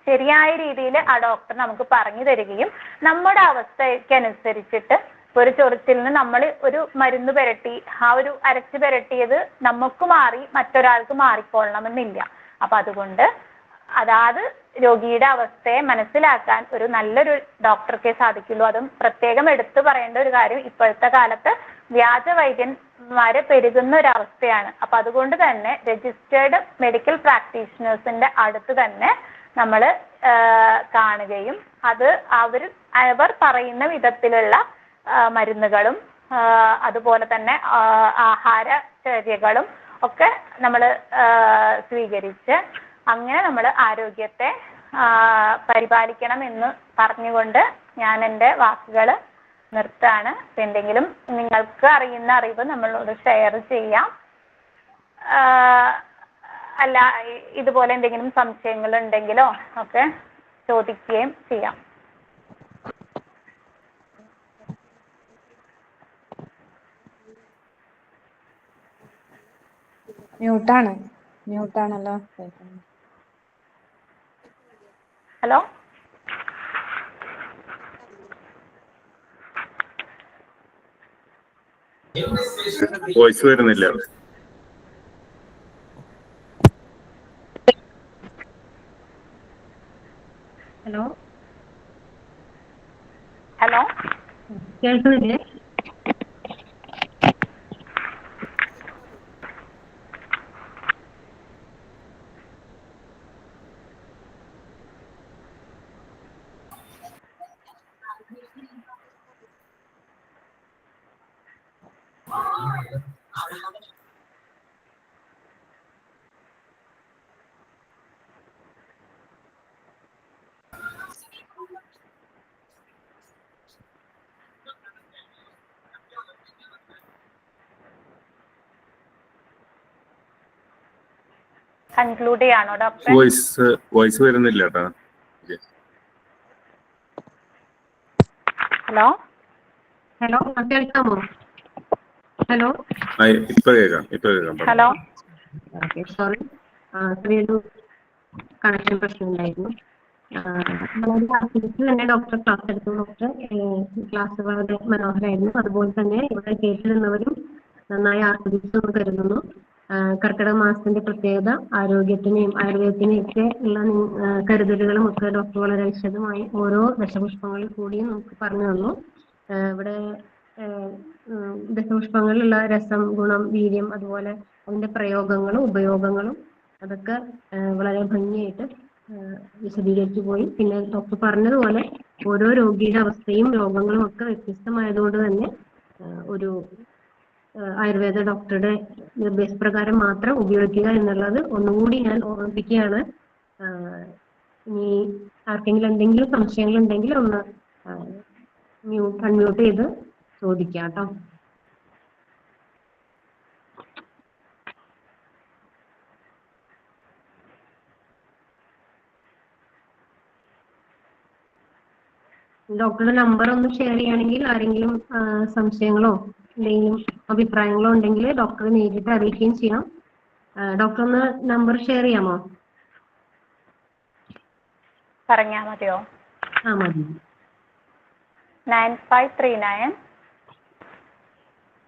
ശരിയായ രീതിയിൽ ആ ഡോക്ടർ നമുക്ക് പറഞ്ഞു തരികയും നമ്മുടെ അവസ്ഥയ്ക്കനുസരിച്ചിട്ട് ഒരു ചൊറിച്ചിലിന് നമ്മൾ ഒരു മരുന്ന് പുരട്ടി ആ ഒരു അരച്ച് പുരട്ടിയത് നമുക്ക് മാറി മറ്റൊരാൾക്ക് മാറിക്കൊള്ളണമെന്നില്ല. അപ്പൊ അതുകൊണ്ട് അതാത് രോഗിയുടെ അവസ്ഥയെ മനസ്സിലാക്കാൻ ഒരു നല്ലൊരു ഡോക്ടർക്കേ സാധിക്കുള്ളൂ. അതും പ്രത്യേകം എടുത്തു പറയേണ്ട ഒരു കാര്യം, ഇപ്പോഴത്തെ കാലത്ത് വ്യാജ വൈദ്യന്മാരെ പെരുകുന്ന ഒരു അവസ്ഥയാണ്. അപ്പൊ അതുകൊണ്ട് തന്നെ രജിസ്റ്റേർഡ് മെഡിക്കൽ പ്രാക്ടീഷണേഴ്സിന്റെ അടുത്ത് തന്നെ നമ്മൾ കാണുകയും അത് അവർ പറയുന്ന വിധത്തിലുള്ള മരുന്നുകളും അതുപോലെ തന്നെ ആഹാരചര്യകളും ഒക്കെ നമ്മൾ സ്വീകരിച്ച് അങ്ങനെ നമ്മൾ ആരോഗ്യത്തെ പരിപാലിക്കണം എന്ന് പറഞ്ഞുകൊണ്ട് ഞാൻ എൻ്റെ വാക്കുകൾ നിർത്താണ്. എന്തെങ്കിലും നിങ്ങൾക്ക് അറിയുന്ന അറിവ് നമ്മളോട് ഷെയർ ചെയ്യാം. അല്ല ഇതുപോലെ എന്തെങ്കിലും സംശയങ്ങൾ ഉണ്ടെങ്കിലോ ഒക്കെ ചോദിക്കുകയും ചെയ്യാം. മ്യൂട്ടാണല്ലോ. ഹലോ, വോയിസ് വരുന്നില്ല. ഹലോ ഹലോ, കേൾക്കുന്നില്ലേ? കൺക്ലൂഡ് ചെയ്യാണോ ഡോക്ടർ? വോയിസ് വരുന്നില്ല കേട്ടോ. ഹലോ ഹലോ, കേൾക്കാമോ? ഹലോ ഇപ്പൊ കേൾക്കാം. ഹലോ, ഓക്കെ, സോറി, ചെറിയൊരു കണക്ഷൻ പ്രശ്നം ഉണ്ടായിരുന്നു. തന്നെ ഡോക്ടർ ക്ലാസ് എടുത്തു. ഡോക്ടർ ക്ലാസ് വളരെ മനോഹരമായിരുന്നു. അതുപോലെ തന്നെ ഇവിടെ കേട്ടിരുന്നവരും നന്നായി ആസ്വദിച്ചു എന്ന് കരുതുന്നു. കർക്കിടക മാസത്തിന്റെ പ്രത്യേകത, ആരോഗ്യത്തിനെയും ആയുർവേദത്തിനെയും ഒക്കെ ഉള്ള കരുതലുകളും ഒക്കെ ഡോക്ടർ വളരെ വിശദമായി ഓരോ ദശപുഷ്പങ്ങളിൽ കൂടിയും നമുക്ക് പറഞ്ഞു തന്നു. ഇവിടെ ദശപുഷ്പങ്ങളിലുള്ള രസം, ഗുണം, വീര്യം, അതുപോലെ അതിന്റെ പ്രയോഗങ്ങളും ഉപയോഗങ്ങളും അതൊക്കെ വളരെ ഭംഗിയായിട്ട് വിശദീകരിച്ചു പോയി. പിന്നെ ഡോക്ടർ പറഞ്ഞതുപോലെ ഓരോ രോഗിയുടെ അവസ്ഥയും രോഗങ്ങളും ഒക്കെ വ്യത്യസ്തമായതുകൊണ്ട് തന്നെ ഒരു ആയുർവേദ ഡോക്ടറുടെ നിർദ്ദേശപ്രകാരം മാത്രം ഉപയോഗിക്കുക എന്നുള്ളത് ഒന്നുകൂടി ഞാൻ ഓർമ്മിപ്പിക്കുകയാണ്. ഇനി ആർക്കെങ്കിലും എന്തെങ്കിലും സംശയങ്ങൾ ഉണ്ടെങ്കിൽ ഒന്ന് അൺമ്യൂട്ട് ചെയ്ത് ചോദിക്കാം കേട്ടോ. ഡോക്ടറുടെ നമ്പർ ഒന്ന് ഷെയർ ചെയ്യുകയാണെങ്കിൽ ആരെങ്കിലും സംശയങ്ങളോ എന്തെങ്കിലും അഭിപ്രായങ്ങളോ ഉണ്ടെങ്കിൽ ഡോക്ടറെ നേരിട്ട് അറിയിക്കുകയും ചെയ്യാം. ഡോക്ടർ ഒന്ന് നമ്പർ ഷെയർ ചെയ്യാമോ? പറഞ്ഞാ മതിയോ? മതി. 9539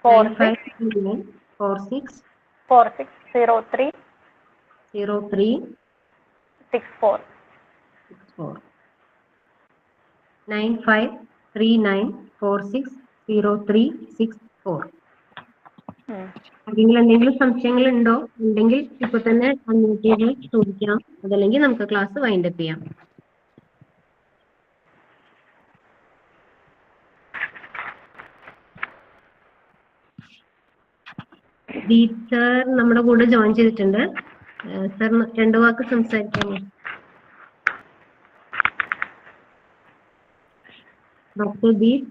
46 03 64 9539460364. എന്തെങ്കിലും സംശയങ്ങൾ ഉണ്ടെങ്കിൽ ഇപ്പൊ തന്നെ അൺമ്യൂട്ട് ചെയ്ത് ചോദിക്കാം. അതല്ലെങ്കിൽ നമുക്ക് ക്ലാസ് വൈൻഡപ്പ് ചെയ്യാം. ദീപ് സർ നമ്മുടെ കൂടെ ജോയിൻ ചെയ്തിട്ടുണ്ട്. സർ 2 വാക്ക് സംസാരിക്കാമോ? ഡോക്ടർ ദീപ്.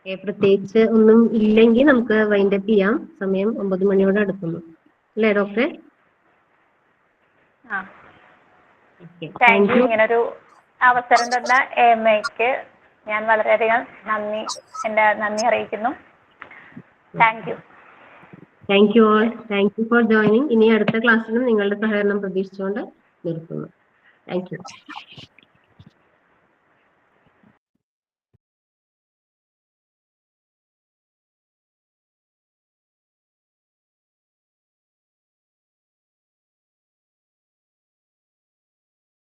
പ്രത്യേകിച്ച് ഒന്നും ഇല്ലെങ്കിൽ നമുക്ക് വൈൻഡപ്പ് ചെയ്യാം. സമയം 9 മണിയോട് അടുക്കുന്നു അല്ലേ ഡോക്ടറെ? Thank you. ഇങ്ങനൊരു അവസരം തന്ന AMAക്ക് ഞാൻ വളരെയധികം എന്റെ നന്ദി അറിയിക്കുന്നു. Thank you. Thank you all. Thank you for joining. ഇനി അടുത്ത ക്ലാസ്സിലും നിങ്ങളുടെ സഹകരണം പ്രതീക്ഷിച്ചുകൊണ്ട് നിർത്തുന്നു. Thank you.